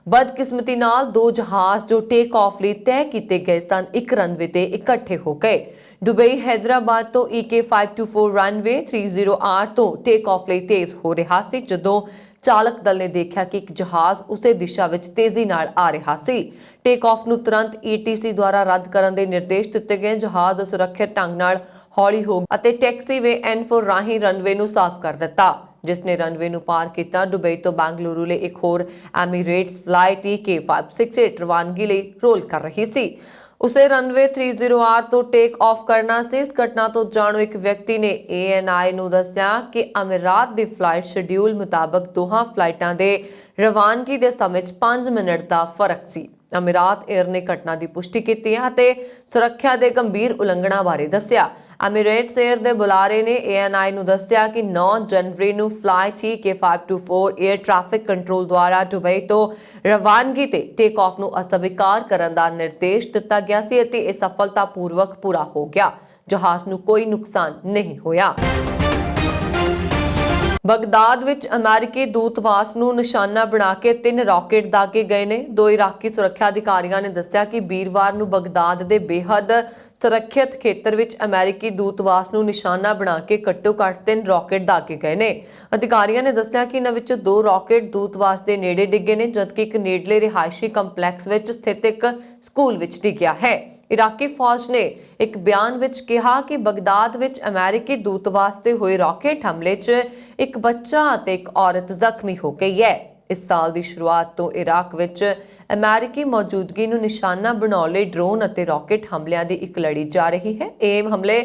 ਬਦਕਿਸਮਤੀ ਨਾਲ 2 ਜਹਾਜ਼ ਜੋ ਟੇਕ ਆਫ ਲਈ ਤੈਅ ਕੀਤੇ ਗਏ ਸਨ ਇੱਕ ਰਨਵੇ ਤੇ ਇਕੱਠੇ ਹੋ ਗਏ। ਦੁਬਈ ਹੈਦਰਾਬਾਦ ਤੋਂ EK524 ਰਨਵੇ 30R ਤੋਂ ਟੇਕ ਆਫ ਲਈ ਤੇਜ਼ ਹੋ ਰਿਹਾ ਸੀ ਜਦੋਂ ਚਾਲਕ ਦਲ ਨੇ ਦੇਖਿਆ ਕਿ ਇੱਕ ਜਹਾਜ਼ ਉਸੇ ਦਿਸ਼ਾ ਵਿੱਚ ਤੇਜ਼ੀ ਨਾਲ ਆ ਰਿਹਾ ਸੀ। ਟੇਕ ਆਫ ਨੂੰ ਤੁਰੰਤ ETC ਦੁਆਰਾ ਰੱਦ ਕਰਨ ਦੇ ਨਿਰਦੇਸ਼ ਦਿੱਤੇ ਗਏ। ਜਹਾਜ਼ ਸੁਰੱਖਿਅਤ ਢੰਗ ਨਾਲ ਹੌਲੀ ਹੋ ਗਿਆ ਅਤੇ ਟੈਕਸੀਵੇ N4 ਰਾਹੀਂ ਰਨਵੇ ਨੂੰ ਸਾਫ਼ ਕਰ ਦਿੱਤਾ ਜਿਸ ਨੇ ਰਨਵੇ ਨੂੰ ਪਾਰ ਕੀਤਾ। ਦੁਬਈ ਤੋਂ ਬੈਂਗਲੁਰੂ ਲਈ ਇੱਕ ਹੋਰ ਐਮੀਰੇਟਸ ਫਲਾਈਟ EK568 ਰਵਾਨਗੀ ਲਈ ਰੋਲ ਕਰ ਰਹੀ ਸੀ। ਉਸੇ ਰਨਵੇ 30R ਤੋਂ ਟੇਕ ਆਫ ਕਰਨਾ ਸੀ। ਇਸ ਘਟਨਾ ਤੋਂ ਜਾਣੂ ਇੱਕ ਵਿਅਕਤੀ ਨੇ ANI ਨੂੰ ਦੱਸਿਆ ਕਿ ਅਮੀਰਾਤ ਦੀ ਫਲਾਈਟ ਸ਼ਡਿਊਲ ਮੁਤਾਬਕ ਦੋਹਾਂ ਫਲਾਈਟਾਂ ਦੇ ਰਵਾਨਗੀ ਦੇ ਸਮੇਂ 'ਚ 5 ਮਿੰਟ ਦਾ ਫਰਕ ਸੀ। ਅਮੀਰਾਤ 에ਅਰ ਨੇ ਘਟਨਾ ਦੀ ਪੁਸ਼ਟੀ ਕੀਤੀ ਹੈ ਅਤੇ ਸੁਰੱਖਿਆ ਦੇ ਗੰਭੀਰ ਉਲੰਘਣਾ ਬਾਰੇ ਦੱਸਿਆ। ਅਮੀਰੇਟਸ 에ਅਰ ਦੇ ਬੁਲਾਰੇ ਨੇ ANI ਨੂੰ ਦੱਸਿਆ ਕਿ 9 ਜਨਵਰੀ ਨੂੰ flight EK524 air traffic control ਦੁਆਰਾ ਦੁਬਈ ਤੋਂ ਰਵਾਨਗੀ ਤੇ ਟੇਕ ਆਫ ਨੂੰ ਅਸਵੀਕਾਰ ਕਰਨ ਦਾ ਨਿਰਦੇਸ਼ ਦਿੱਤਾ ਗਿਆ ਸੀ ਅਤੇ ਇਹ ਸਫਲਤਾਪੂਰਵਕ ਪੂਰਾ ਹੋ ਗਿਆ। ਜਹਾਜ਼ ਨੂੰ ਕੋਈ ਨੁਕਸਾਨ ਨਹੀਂ ਹੋਇਆ। ਬਗਦਾਦ ਵਿੱਚ ਅਮਰੀਕੀ ਦੂਤਵਾਸ ਨੂੰ ਨਿਸ਼ਾਨਾ ਬਣਾ ਕੇ 3 ਰਾਕੇਟ ਦਾਗੇ ਗਏ ਨੇ। 2 ਇਰਾਕੀ ਸੁਰੱਖਿਆ ਅਧਿਕਾਰੀਆਂ ਨੇ ਦੱਸਿਆ ਕਿ ਵੀਰਵਾਰ ਨੂੰ ਬਗਦਾਦ ਦੇ ਬੇਹੱਦ ਸੁਰੱਖਿਅਤ ਖੇਤਰ ਵਿੱਚ ਅਮਰੀਕੀ ਦੂਤਵਾਸ ਨੂੰ ਨਿਸ਼ਾਨਾ ਬਣਾ ਕੇ ਘੱਟੋ-ਘੱਟ 3 ਰਾਕੇਟ ਦਾਗੇ ਗਏ ਨੇ। ਅਧਿਕਾਰੀਆਂ ਨੇ ਦੱਸਿਆ ਕਿ ਇਹਨਾਂ ਵਿੱਚੋਂ 2 ਰਾਕੇਟ ਦੂਤਵਾਸ ਦੇ ਨੇੜੇ ਡਿੱਗੇ ਨੇ ਜਦਕਿ ਇੱਕ ਨੇੜਲੇ ਰਿਹਾਇਸ਼ੀ ਕੰਪਲੈਕਸ ਵਿੱਚ ਸਥਿਤ ਇੱਕ ਸਕੂਲ ਵਿੱਚ ਡਿੱਗਿਆ ਹੈ। ਇਰਾਕੀ ਫੌਜ ਨੇ ਇੱਕ ਬਿਆਨ ਵਿੱਚ ਕਿਹਾ ਕਿ ਬਗਦਾਦ ਵਿੱਚ ਅਮਰੀਕੀ ਦੂਤਵਾਸ ਤੇ ਹੋਏ ਰਾਕੇਟ ਹਮਲੇ 'ਚ ਇੱਕ ਬੱਚਾ ਅਤੇ ਇੱਕ ਔਰਤ ਜ਼ਖਮੀ ਹੋ ਗਈ ਹੈ। इस साल की शुरुआत तो इराक विच अमेरिकी मौजूदगी नूं निशाना बनाउण लई ड्रोन अते रॉकेट हमलिਆਂ ਦੀ ਇੱਕ लड़ी जा रही है। ਇਹ हमले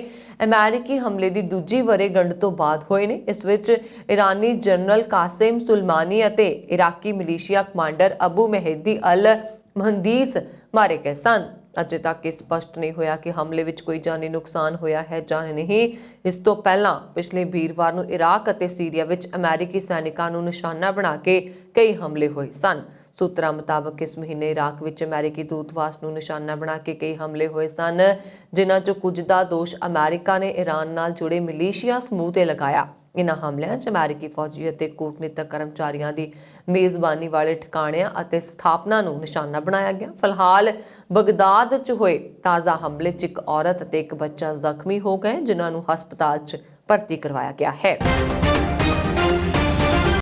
अमेरिकी हमले की दूजी वर्षगांठ तो बाद होए ने। इस विच ईरानी जनरल कासिम सुलेमानी अते इराकी militia commander Abu Mahdi al Muhandis मारे गए सन। अजे तक ये स्पष्ट नहीं होया कि हमले विच कोई जानी नुकसान होया है जां नहीं। इस तो पहला पिछले वीरवार नूं इराक अते सीरिया विच अमेरिकी सैनिकां नूं निशाना बना के कई हमले होए सन। सूत्रों मुताबक इस महीने इराक विच अमेरिकी दूतावास नूं निशाना बना के कई हमले होए सन, जिन्हां चों कुछ दा दोष अमेरिका ने ईरान नाल जुड़े मिलिशिया समूह ते लगाया। इन्हां हमलिਆਂ 'ਚ अमेरिकी फौजी ਅਤੇ कूटनीतिक कर्मचारियों की मेज़बानी वाले ठिकाणिਆਂ ਅਤੇ ਸਥਾਪਨਾ ਨੂੰ ਨਿਸ਼ਾਨਾ ਬਣਾਇਆ ਗਿਆ। ਫਿਲਹਾਲ बगदाद 'ਚ ਹੋਏ ਤਾਜ਼ਾ हमले 'ਚ ਇੱਕ ਔਰਤ ਅਤੇ ਇੱਕ ਬੱਚਾ ਜ਼ਖਮੀ ਹੋ ਗਏ, ਜਿਨ੍ਹਾਂ ਨੂੰ ਹਸਪਤਾਲ 'ਚ ਭਰਤੀ ਕਰਵਾਇਆ ਗਿਆ ਹੈ।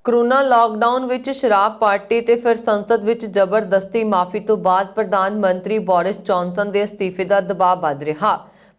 कोरोना लॉकडाउन विच शराब पार्टी ते फिर संसद विच जबरदस्ती माफी तो बाद प्रधानमंत्री बोरिस जॉनसन के अस्तीफे का दबाव बढ़ रहा।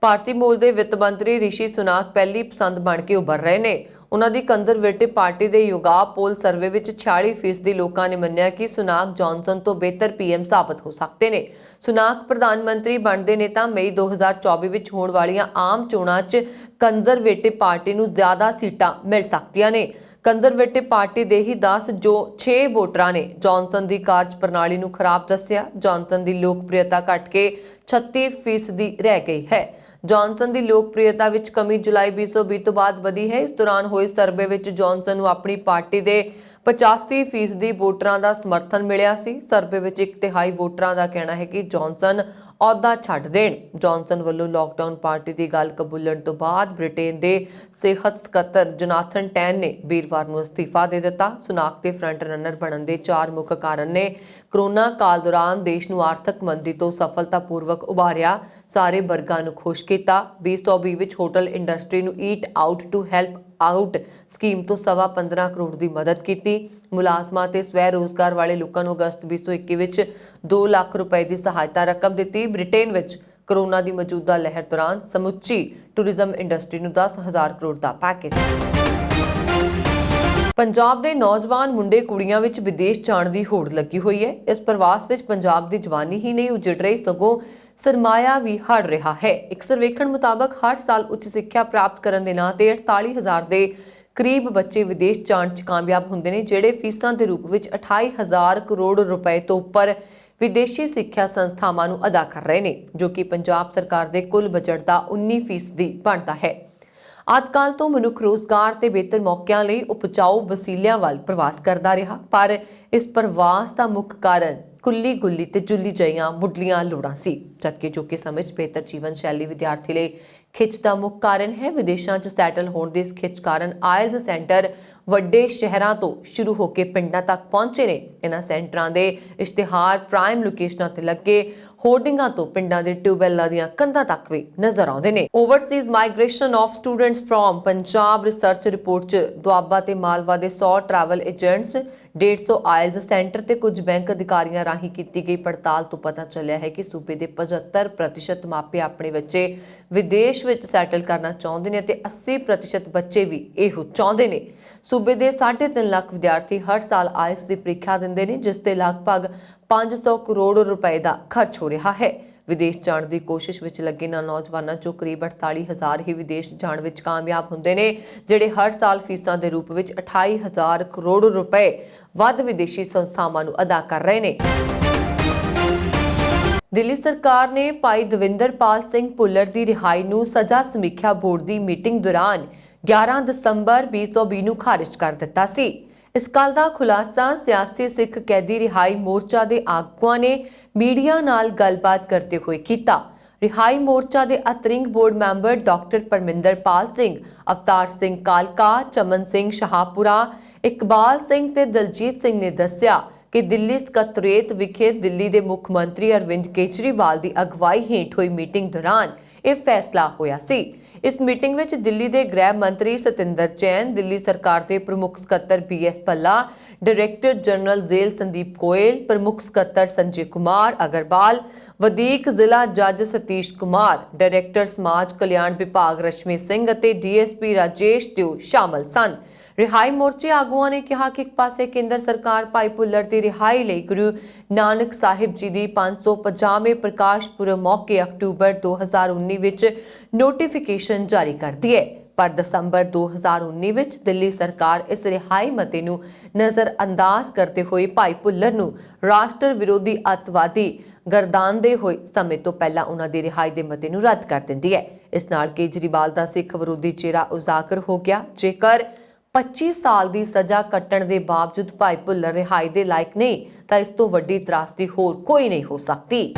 भारतीय मूल के वित्त मंत्री ऋषि सुनाक पहली पसंद बन के उभर रहे हैं। उन्होंने कंजरवेटिव पार्टी के युगाव पोल सर्वे विच 46% लोगों ने मन्निया कि सुनाक जॉनसन तो बेहतर पीएम साबित हो सकते हैं। सुनाक प्रधानमंत्री बनते ने तां मई 2024 विच होण वालियां आम चोणां 'च कंजरवेटिव पार्टी नूं ज़्यादा सीटां मिल सकदियां ने। कंजरवेटिव पार्टी दे ही 10 जो 6 वोटरां ने जॉनसन की कार्ज प्रणाली नूं खराब दस्सिया। जॉनसन की लोकप्रियता घट के 36% रह गई है। जॉनसन की लोकप्रियता विच कमी जुलाई 2020 तो बाद वधी है। इस दौरान हुए सर्वे विच जॉनसन नूं अपनी पार्टी के 85% वोटरां का समर्थन मिलिया सी। सर्वे विच 1/3 वोटरां का कहना है कि जॉनसन अहुदा छड्ड देण। जॉनसन वल्लों लॉकडाउन पार्टी की गल कबूलण तो बाद ब्रिटेन के सेहत सकत्तर जोनाथन टैन ने वीरवार नूं अस्तीफा दे दिता। सुनाक के फ्रंट रनर बनने के 4 मुख कारण ने कोरोना काल दौरान देश नूं आर्थिक मंदी तो सफलतापूर्वक उभारिया, सारे वर्गां नूं खुश किया। 2020 विच होटल इंडस्ट्री नूं eat out to help out scheme तो 15.25 करोड़ की मदद की। मुलाजमां ते स्वै रोजगार वाले लोगों को अगस्त 2021 विच 2 लाख रुपए की सहायता रकम दी। ब्रिटेन विच कोरोना की मौजूदा लहर दौरान समुची टूरिज्म इंडस्ट्री नूं 10,000 करोड़ का पैकेज। पंजाब के नौजवान मुंडे कुड़ियां विच विदेश जाण दी होड़ लगी हुई है। इस प्रवास विच पंजाब की जवानी ही नहीं उजड़ रही, सगों सरमाया भी हड़ रहा है। एक सर्वेखण मुताबक हर साल उच्च सिक्ख्या प्राप्त करने के नां ते 48,000 के करीब बच्चे विदेश जाण च कामयाब होंदे ने, जिहड़े फीसां के रूप में 28,000 करोड़ रुपए तो उपर विदेशी सिक्ख्या संस्थावां नूं अदा कर रहे हैं, जो कि पंजाब सरकार के कुल बजट का 19% बनता है। आदकाल तो मनुख रोजगार ते बेहतर मौकों लिए उपजाऊ वसीलियां वाल प्रवास करता रहा, पर इस प्रवास का मुख्य कारण कुल्ली गुल्ली ते जुल्ली जिहियां मुढलियां लोड़ां सी, जबकि जो कि समय बेहतर जीवन शैली विद्यार्थी लिए खिच का मुख्य कारण है। विदेशों च सैटल होने की इस खिच कारण आयल्स सेंटर ਵੱਡੇ ਸ਼ਹਿਰਾਂ ਤੋਂ ਸ਼ੁਰੂ ਹੋ ਕੇ ਪਿੰਡਾਂ ਤੱਕ ਪਹੁੰਚੇ ਨੇ। ਇਹਨਾਂ ਸੈਂਟਰਾਂ ਦੇ ਇਸ਼ਤਿਹਾਰ ਪ੍ਰਾਈਮ ਲੋਕੇਸ਼ਨਾਂ ਤੇ ਲੱਗੇ ਹੋਰਡਿੰਗਾਂ ਤੋਂ ਪਿੰਡਾਂ ਦੇ ਟਿਊਬਵੈੱਲਾਂ ਦੀਆਂ ਕੰਧਾਂ ਤੱਕ ਵੀ ਨਜ਼ਰ ਆਉਂਦੇ ਨੇ। Overseas migration of students from Punjab research report 'ਚ ਦੁਆਬਾ ਤੇ ਮਾਲਵਾ ਦੇ 100 ਟਰੈਵਲ ਏਜੰਟਸ, 150 ਆਇਲਸ ਸੈਂਟਰ ਤੇ ਕੁਝ ਬੈਂਕ ਅਧਿਕਾਰੀਆਂ ਰਾਹੀਂ ਕੀਤੀ ਗਈ ਪੜਤਾਲ ਤੋਂ ਪਤਾ ਚੱਲਿਆ ਹੈ ਕਿ ਸੂਬੇ ਦੇ 75% ਮਾਪੇ ਆਪਣੇ ਬੱਚੇ ਵਿਦੇਸ਼ ਵਿੱਚ ਸੈਟਲ ਕਰਨਾ ਚਾਹੁੰਦੇ ਨੇ ਤੇ 80% ਬੱਚੇ ਵੀ ਇਹੋ ਚਾਹੁੰਦੇ ਨੇ। सूबे के 3.5 लाख विद्यार्थी हर साल आयल्स की परीक्षा देंगे ने, जिससे लगभग 500 करोड़ रुपए का खर्च हो रहा है। विदेश जाने की कोशिश में लगे इन्हां नौजवानों चों करीब 48,000 ही विदेश जाने में कामयाब होंदे ने, जिहड़े हर साल फीसां के रूप में 28,000 करोड़ रुपए वध विदेशी संस्थावां नूं अदा कर रहे हैं। दिल्ली सरकार ने भाई दविंदरपाल सिंह भुल्लर की रिहाई नूं सजा समीक्षा बोर्ड की मीटिंग दौरान 11 ਦਸੰਬਰ 2020 ਨੂੰ ਖਾਰਿਜ ਕਰ ਦਿੱਤਾ ਸੀ। ਇਸ ਗੱਲ ਦਾ ਖੁਲਾਸਾ ਸਿਆਸੀ ਸਿੱਖ ਕੈਦੀ ਰਿਹਾਈ ਮੋਰਚਾ ਦੇ ਆਗੂਆਂ ਨੇ ਮੀਡੀਆ ਨਾਲ ਗੱਲਬਾਤ ਕਰਦੇ ਹੋਏ ਕੀਤਾ। ਰਿਹਾਈ ਮੋਰਚਾ ਦੇ ਅਤਰਿੰਗ board member doctor ਪਰਮਿੰਦਰਪਾਲ Singh, Avtar Singh ਕਾਲਕਾ, ਚਮਨ ਸਿੰਘ ਸ਼ਾਹਪੁਰਾ, ਇਕਬਾਲ ਸਿੰਘ ਤੇ ਦਲਜੀਤ ਸਿੰਘ ਨੇ ਦੱਸਿਆ ਕਿ ਦਿੱਲੀ ਸਕੱਤਰੇਤ ਵਿਖੇ ਦਿੱਲੀ ਦੇ ਮੁੱਖ ਮੰਤਰੀ ਅਰਵਿੰਦ ਕੇਜਰੀਵਾਲ ਦੀ ਅਗਵਾਈ ਹੇਠ ਹੋਈ ਮੀਟਿੰਗ ਦੌਰਾਨ ਇਹ ਫੈਸਲਾ ਹੋਇਆ ਸੀ। इस मीटिंग में दिल्ली के गृह मंत्री सतिंदर जैन, दिल्ली सरकार के प्रमुख सकत्तर BS Bhalla, director general jail Sandeep Goyal, प्रमुख सकत्तर संजय कुमार अग्रवाल, वधीक जिला जज सतीश कुमार, डायरैक्टर समाज कल्याण विभाग रश्मि सिंह और DSP राजेश देव शामिल सन। ਰਿਹਾਈ ਮੋਰਚੇ ਆਗੂਆਂ ਨੇ ਕਿਹਾ ਕਿ ਇੱਕ ਪਾਸੇ ਕੇਂਦਰ ਸਰਕਾਰ ਭਾਈ ਭੁੱਲਰ ਦੀ ਰਿਹਾਈ ਲਈ ਗੁਰੂ ਨਾਨਕ ਸਾਹਿਬ ਜੀ ਦੀ 550ਵੇਂ ਪ੍ਰਕਾਸ਼ ਪੁਰਬ ਮੌਕੇ ਅਕਤੂਬਰ 2019 ਵਿੱਚ ਨੋਟੀਫਿਕੇਸ਼ਨ ਜਾਰੀ ਕਰਦੀ ਹੈ, ਪਰ ਦਸੰਬਰ 2019 ਵਿੱਚ ਦਿੱਲੀ ਸਰਕਾਰ ਇਸ ਰਿਹਾਈ ਮਤੇ ਨੂੰ ਨਜ਼ਰਅੰਦਾਜ਼ ਕਰਦੇ ਹੋਏ ਭਾਈ ਭੁੱਲਰ ਨੂੰ ਰਾਸ਼ਟਰ ਵਿਰੋਧੀ ਅੱਤਵਾਦੀ ਗਰਦਾਨਦੇ ਹੋਏ ਸਮੇਂ ਤੋਂ ਪਹਿਲਾਂ ਉਹਨਾਂ ਦੀ ਰਿਹਾਈ ਦੇ ਮਤੇ ਨੂੰ ਰੱਦ ਕਰ ਦਿੰਦੀ ਹੈ। ਇਸ ਨਾਲ ਕੇਜਰੀਵਾਲ ਦਾ ਸਿੱਖ ਵਿਰੋਧੀ ਚਿਹਰਾ ਉਜਾਗਰ ਹੋ ਗਿਆ। ਜੇਕਰ 25 ਸਾਲ ਦੀ ਸਜ਼ਾ ਕੱਟਣ ਦੇ ਬਾਵਜੂਦ ਭਾਈ ਭੁੱਲਰ ਰਿਹਾਈ ਦੇ ਲਾਇਕ ਨਹੀਂ ਤਾਂ ਇਸ ਤੋਂ ਵੱਡੀ ਤਰਾਸਦੀ ਹੋਰ ਕੋਈ ਨਹੀਂ ਹੋ ਸਕਦੀ।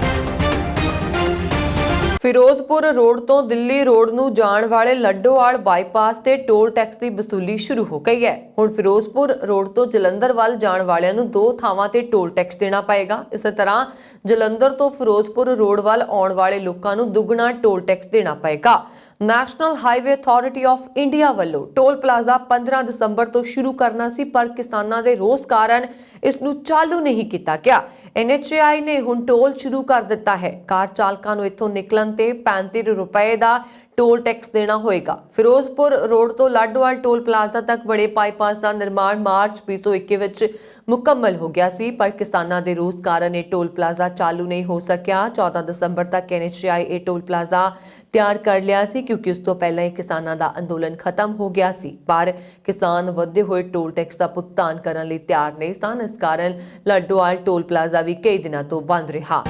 ਫਿਰੋਜ਼ਪੁਰ ਰੋਡ ਤੋਂ ਦਿੱਲੀ ਰੋਡ ਨੂੰ ਜਾਣ ਵਾਲੇ ਲੱਡੋਵਾਲ ਬਾਈਪਾਸ ਤੇ ਟੋਲ ਟੈਕਸ ਦੀ ਵਸੂਲੀ ਸ਼ੁਰੂ ਹੋ ਗਈ ਹੈ। ਹੁਣ ਫਿਰੋਜ਼ਪੁਰ ਰੋਡ ਤੋਂ ਜਲੰਧਰ ਵੱਲ ਜਾਣ ਵਾਲਿਆਂ ਨੂੰ 2 ਥਾਵਾਂ ਤੇ ਟੋਲ ਟੈਕਸ ਦੇਣਾ ਪਏਗਾ। ਇਸੇ ਤਰ੍ਹਾਂ ਜਲੰਧਰ ਤੋਂ ਫਿਰੋਜ਼ਪੁਰ ਰੋਡ ਵੱਲ ਆਉਣ ਵਾਲੇ ਲੋਕਾਂ ਨੂੰ ਦੁੱਗਣਾ ਟੋਲ ਟੈਕਸ ਦੇਣਾ ਪਏਗਾ। National highway authority of India ਵੱਲੋਂ ਟੋਲ ਪਲਾਜ਼ਾ 15 ਦਸੰਬਰ ਤੋਂ ਸ਼ੁਰੂ ਕਰਨਾ ਸੀ, ਪਰ ਕਿਸਾਨਾਂ ਦੇ ਰੋਸ ਕਾਰਨ ਇਸ ਨੂੰ ਚਾਲੂ ਨਹੀਂ ਕੀਤਾ ਗਿਆ। NHAI ਨੇ ਹੁਣ ਟੋਲ ਸ਼ੁਰੂ ਕਰ ਦਿੱਤਾ ਹੈ। ਕਾਰ ਚਾਲਕਾਂ ਨੂੰ ਇੱਥੋਂ ਨਿਕਲਣ ਤੇ 35 ਰੁਪਏ ਦਾ ਟੋਲ ਟੈਕਸ ਦੇਣਾ ਹੋਏਗਾ। ਫਿਰੋਜ਼ਪੁਰ ਰੋਡ ਤੋਂ ਲਾਡੋਵਾਲ ਟੋਲ ਪਲਾਜ਼ਾ ਤੱਕ ਬੜੇ ਬਾਈਪਾਸ ਦਾ ਨਿਰਮਾਣ ਮਾਰਚ 2021 ਵਿੱਚ ਮੁਕੰਮਲ ਹੋ ਗਿਆ ਸੀ, ਪਰ ਕਿਸਾਨਾਂ ਦੇ ਰੋਸ ਕਾਰਨ ਇਹ ਟੋਲ ਪਲਾਜ਼ਾ ਚਾਲੂ ਨਹੀਂ ਹੋ ਸਕਿਆ। 14 ਦਸੰਬਰ ਤੱਕ NHAI ਇਹ ਟੋਲ ਪਲਾਜ਼ਾ ਤਿਆਰ ਕਰ ਲਿਆ ਸੀ, ਕਿਉਂਕਿ ਉਸ ਤੋਂ ਪਹਿਲਾਂ ਹੀ ਕਿਸਾਨਾਂ ਦਾ ਅੰਦੋਲਨ ਖਤਮ ਹੋ ਗਿਆ ਸੀ, ਪਰ ਕਿਸਾਨ ਵਧੇ ਹੋਏ ਟੋਲ ਟੈਕਸ ਦਾ ਭੁਗਤਾਨ ਕਰਨ ਲਈ ਤਿਆਰ ਨਹੀਂ ਸਨ। ਇਸ ਕਾਰਨ ਲਾਡੋਵਾਲ ਟੋਲ ਪਲਾਜ਼ਾ ਵੀ ਕਈ ਦਿਨਾਂ ਤੋਂ ਬੰਦ ਰਿਹਾ।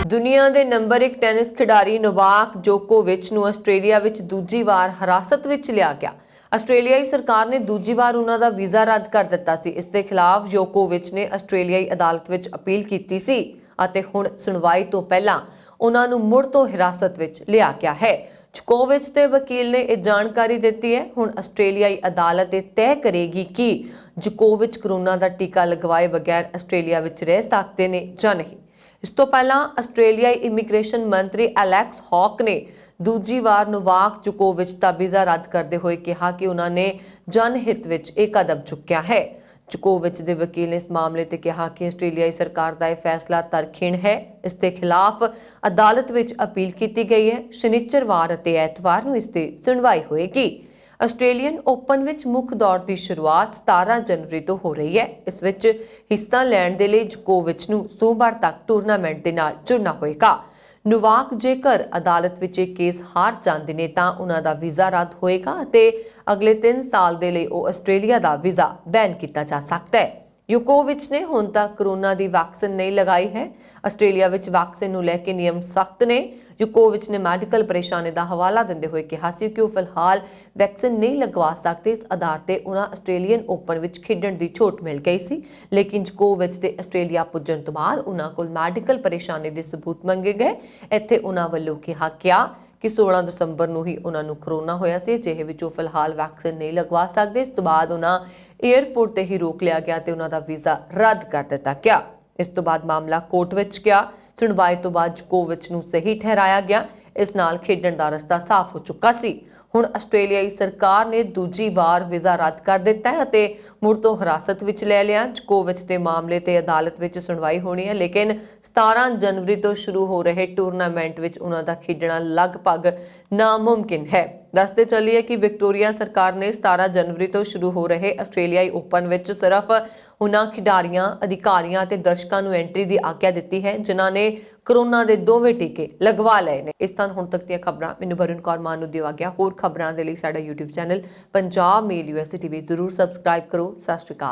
ਦੁਨੀਆ ਦੇ ਨੰਬਰ 1 ਟੈਨਿਸ ਖਿਡਾਰੀ ਨੋਵਾਕ ਜੋਕੋਵਿਚ ਨੂੰ ਆਸਟ੍ਰੇਲੀਆ ਵਿੱਚ ਦੂਜੀ ਵਾਰ ਹਿਰਾਸਤ ਵਿੱਚ ਲਿਆ ਗਿਆ। ਆਸਟ੍ਰੇਲੀਆਈ ਸਰਕਾਰ ਨੇ ਦੂਜੀ ਵਾਰ ਉਹਨਾਂ ਦਾ ਵੀਜ਼ਾ ਰੱਦ ਕਰ ਦਿੱਤਾ ਸੀ। ਇਸ ਦੇ ਖਿਲਾਫ ਜੋਕੋਵਿਚ ਨੇ ਆਸਟ੍ਰੇਲੀਆਈ ਅਦਾਲਤ ਵਿੱਚ ਅਪੀਲ ਕੀਤੀ ਸੀ ਅਤੇ ਹੁਣ ਸੁਣਵਾਈ ਤੋਂ ਪਹਿਲਾਂ ਉਹਨਾਂ ਨੂੰ ਮੁੜ ਤੋਂ ਹਿਰਾਸਤ ਵਿੱਚ ਲਿਆ ਗਿਆ ਹੈ। ਜੋਕੋਵਿਚ ਦੇ ਵਕੀਲ ਨੇ ਇਹ ਜਾਣਕਾਰੀ ਦਿੱਤੀ ਹੈ। ਹੁਣ ਆਸਟ੍ਰੇਲੀਆਈ ਅਦਾਲਤ ਇਹ ਤੈਅ ਕਰੇਗੀ ਕਿ ਜੋਕੋਵਿਚ ਕੋਰੋਨਾ ਦਾ ਟੀਕਾ ਲਗਵਾਏ ਬਗੈਰ ਆਸਟ੍ਰੇਲੀਆ ਵਿੱਚ ਰਹਿ ਸਕਦੇ ਨੇ ਜਾਂ ਨਹੀਂ। ਇਸ ਤੋਂ ਪਹਿਲਾਂ ਆਸਟ੍ਰੇਲੀਆਈ ਇਮੀਗ੍ਰੇਸ਼ਨ ਮੰਤਰੀ ਐਲੈਕਸ ਹੌਕ ਨੇ ਦੂਜੀ ਵਾਰ ਨੋਵਾਕ ਜੋਕੋਵਿਚ ਦਾ ਵੀਜ਼ਾ ਰੱਦ ਕਰਦੇ ਹੋਏ ਕਿਹਾ ਕਿ ਉਹਨਾਂ ਨੇ ਜਨਹਿਤ ਵਿੱਚ ਇਹ ਕਦਮ ਚੁੱਕਿਆ ਹੈ। ਜੋਕੋਵਿਚ ਦੇ ਵਕੀਲ ਨੇ ਇਸ ਮਾਮਲੇ ਤੇ ਕਿਹਾ ਕਿ ਆਸਟ੍ਰੇਲੀਆਈ ਸਰਕਾਰ ਦਾ ਇਹ ਫੈਸਲਾ ਤਰਕਹੀਣ ਹੈ। ਇਸ ਦੇ ਖਿਲਾਫ ਅਦਾਲਤ ਵਿੱਚ ਅਪੀਲ ਕੀਤੀ ਗਈ ਹੈ। ਸ਼ਨੀਚਰਵਾਰ ਅਤੇ ਐਤਵਾਰ ਨੂੰ ਇਸ ਤੇ ਸੁਣਵਾਈ ਹੋਏਗੀ। ਆਸਟ੍ਰੇਲੀਅਨ ਓਪਨ ਵਿੱਚ ਮੁੱਖ ਦੌਰ ਦੀ ਸ਼ੁਰੂਆਤ 17 ਜਨਵਰੀ ਤੋਂ ਹੋ ਰਹੀ ਹੈ। ਇਸ ਵਿੱਚ ਹਿੱਸਾ ਲੈਣ ਦੇ ਲਈ ਜੋਕੋਵਿਚ ਨੂੰ ਸੋਮਵਾਰ ਤੱਕ ਟੂਰਨਾਮੈਂਟ ਦੇ ਨਾਲ ਜੁੜਨਾ ਹੋਏਗਾ। ਨੋਵਾਕ ਜੇਕਰ ਅਦਾਲਤ ਵਿੱਚ ਇਹ ਕੇਸ ਹਾਰ ਜਾਂਦੇ ਨੇ ਤਾਂ ਉਹਨਾਂ ਦਾ ਵੀਜ਼ਾ ਰੱਦ ਹੋਏਗਾ ਅਤੇ ਅਗਲੇ 3 ਸਾਲ ਦੇ ਲਈ ਉਹ ਆਸਟ੍ਰੇਲੀਆ ਦਾ ਵੀਜ਼ਾ ਬੈਨ ਕੀਤਾ ਜਾ ਸਕਦਾ ਹੈ। ਜੋਕੋਵਿਚ ਨੇ ਹੁਣ ਤੱਕ ਕੋਰੋਨਾ ਦੀ ਵੈਕਸੀਨ ਨਹੀਂ ਲਗਾਈ ਹੈ। ਆਸਟ੍ਰੇਲੀਆ ਵਿੱਚ ਵੈਕਸੀਨ ਨੂੰ ਲੈ ਕੇ ਨਿਯਮ ਸਖਤ ਨੇ। ਜੋਕੋਵਿਚ ਨੇ ਮੈਡੀਕਲ ਪਰੇਸ਼ਾਨੀ ਦਾ ਹਵਾਲਾ ਦਿੰਦੇ ਹੋਏ ਕਿਹਾ ਸੀ ਕਿ ਉਹ ਫਿਲਹਾਲ ਵੈਕਸੀਨ ਨਹੀਂ ਲਗਵਾ ਸਕਦੇ। ਇਸ ਆਧਾਰ ਤੇ ਉਹਨਾਂ ਆਸਟ੍ਰੇਲੀਅਨ ਓਪਨ ਵਿੱਚ ਖੇਡਣ ਦੀ ਛੋਟ ਮਿਲ ਗਈ ਸੀ, ਲੇਕਿਨ ਜੋਕੋਵਿਚ ਦੇ ਆਸਟ੍ਰੇਲੀਆ ਪੁੱਜਣ ਤੋਂ ਬਾਅਦ ਉਹਨਾਂ ਕੋਲ ਮੈਡੀਕਲ ਪਰੇਸ਼ਾਨੀ ਦੇ ਸਬੂਤ ਮੰਗੇ ਗਏ। ਇੱਥੇ ਉਹਨਾਂ ਵੱਲੋਂ ਕਿਹਾ ਗਿਆ ਕਿ 16 ਦਸੰਬਰ ਨੂੰ ਹੀ ਉਹਨਾਂ ਨੂੰ ਕੋਰੋਨਾ ਹੋਇਆ ਸੀ, ਜਿਹੇ ਵਿੱਚ ਉਹ ਫਿਲਹਾਲ ਵੈਕਸੀਨ ਨਹੀਂ ਲਗਵਾ ਸਕਦੇ। ਇਸ ਤੋਂ ਬਾਅਦ ਉਹਨਾਂ ਏਅਰਪੋਰਟ ਤੇ ਹੀ ਰੋਕ ਲਿਆ ਗਿਆ ਤੇ ਉਹਨਾਂ ਦਾ ਵੀਜ਼ਾ ਰੱਦ ਕਰ ਦਿੱਤਾ ਗਿਆ। ਇਸ ਤੋਂ ਬਾਅਦ ਮਾਮਲਾ ਕੋਰਟ ਵਿੱਚ ਗਿਆ। ਸੁਣਵਾਈ ਤੋਂ ਬਾਅਦ ਜੋਕੋਵਿਚ ਨੂੰ ਸਹੀ ਠਹਿਰਾਇਆ ਗਿਆ। ਇਸ ਨਾਲ ਖੇਡਣ ਦਾ ਰਸਤਾ ਸਾਫ਼ ਹੋ ਚੁੱਕਾ ਸੀ। ਹੁਣ ਆਸਟ੍ਰੇਲੀਆਈ ਸਰਕਾਰ ਨੇ ਦੂਜੀ ਵਾਰ ਵੀਜ਼ਾ ਰੱਦ ਕਰ ਦਿੱਤਾ ਹੈ ਅਤੇ ਮੁੜ ਤੋਂ ਹਿਰਾਸਤ ਵਿੱਚ ਲੈ ਲਿਆ। ਜੋਕੋਵਿਚ ਦੇ ਮਾਮਲੇ ਤੇ ਅਦਾਲਤ ਵਿੱਚ ਸੁਣਵਾਈ ਹੋਣੀ ਹੈ, ਲੇਕਿਨ 17 ਜਨਵਰੀ ਤੋਂ ਸ਼ੁਰੂ ਹੋ ਰਹੇ ਟੂਰਨਾਮੈਂਟ ਵਿੱਚ ਉਹਨਾਂ ਦਾ ਖੇਡਣਾ ਲਗਭਗ ਨਾਮੁਮਕਿਨ ਹੈ। ਦੱਸਦੇ ਚੱਲੀਏ ਕਿ ਵਿਕਟੋਰੀਆ ਸਰਕਾਰ ਨੇ 17 ਜਨਵਰੀ ਤੋਂ ਸ਼ੁਰੂ ਹੋ ਰਹੇ ਆਸਟ੍ਰੇਲੀਆਈ ਓਪਨ ਵਿੱਚ ਸਿਰਫ ਉਹਨਾਂ ਖਿਡਾਰੀਆਂ, ਅਧਿਕਾਰੀਆਂ ਅਤੇ ਦਰਸ਼ਕਾਂ ਨੂੰ ਐਂਟਰੀ ਦੀ ਆਗਿਆ ਦਿੱਤੀ ਹੈ ਜਿਨ੍ਹਾਂ ਨੇ ਕੋਰੋਨਾ ਦੇ ਦੋਵੇਂ ਟੀਕੇ ਲਗਵਾ ਲਏ ਨੇ। ਇਸ ਤਰ੍ਹਾਂ ਹੁਣ ਤੱਕ ਦੀਆਂ ਖਬਰਾਂ ਮੈਨੂੰ ਵਰੁਣ ਕੌਰ ਮਾਨ ਨੂੰ ਦਿਓ ਆਗਿਆ। ਹੋਰ ਖਬਰਾਂ ਦੇ ਲਈ ਸਾਡਾ YouTube ਚੈਨਲ ਪੰਜਾਬ ਮੇਲ USA TV ਜ਼ਰੂਰ ਸਬਸਕ੍ਰਾਈਬ ਕਰੋ। ਸਤਿ ਸ਼੍ਰੀ ਅਕਾਲ।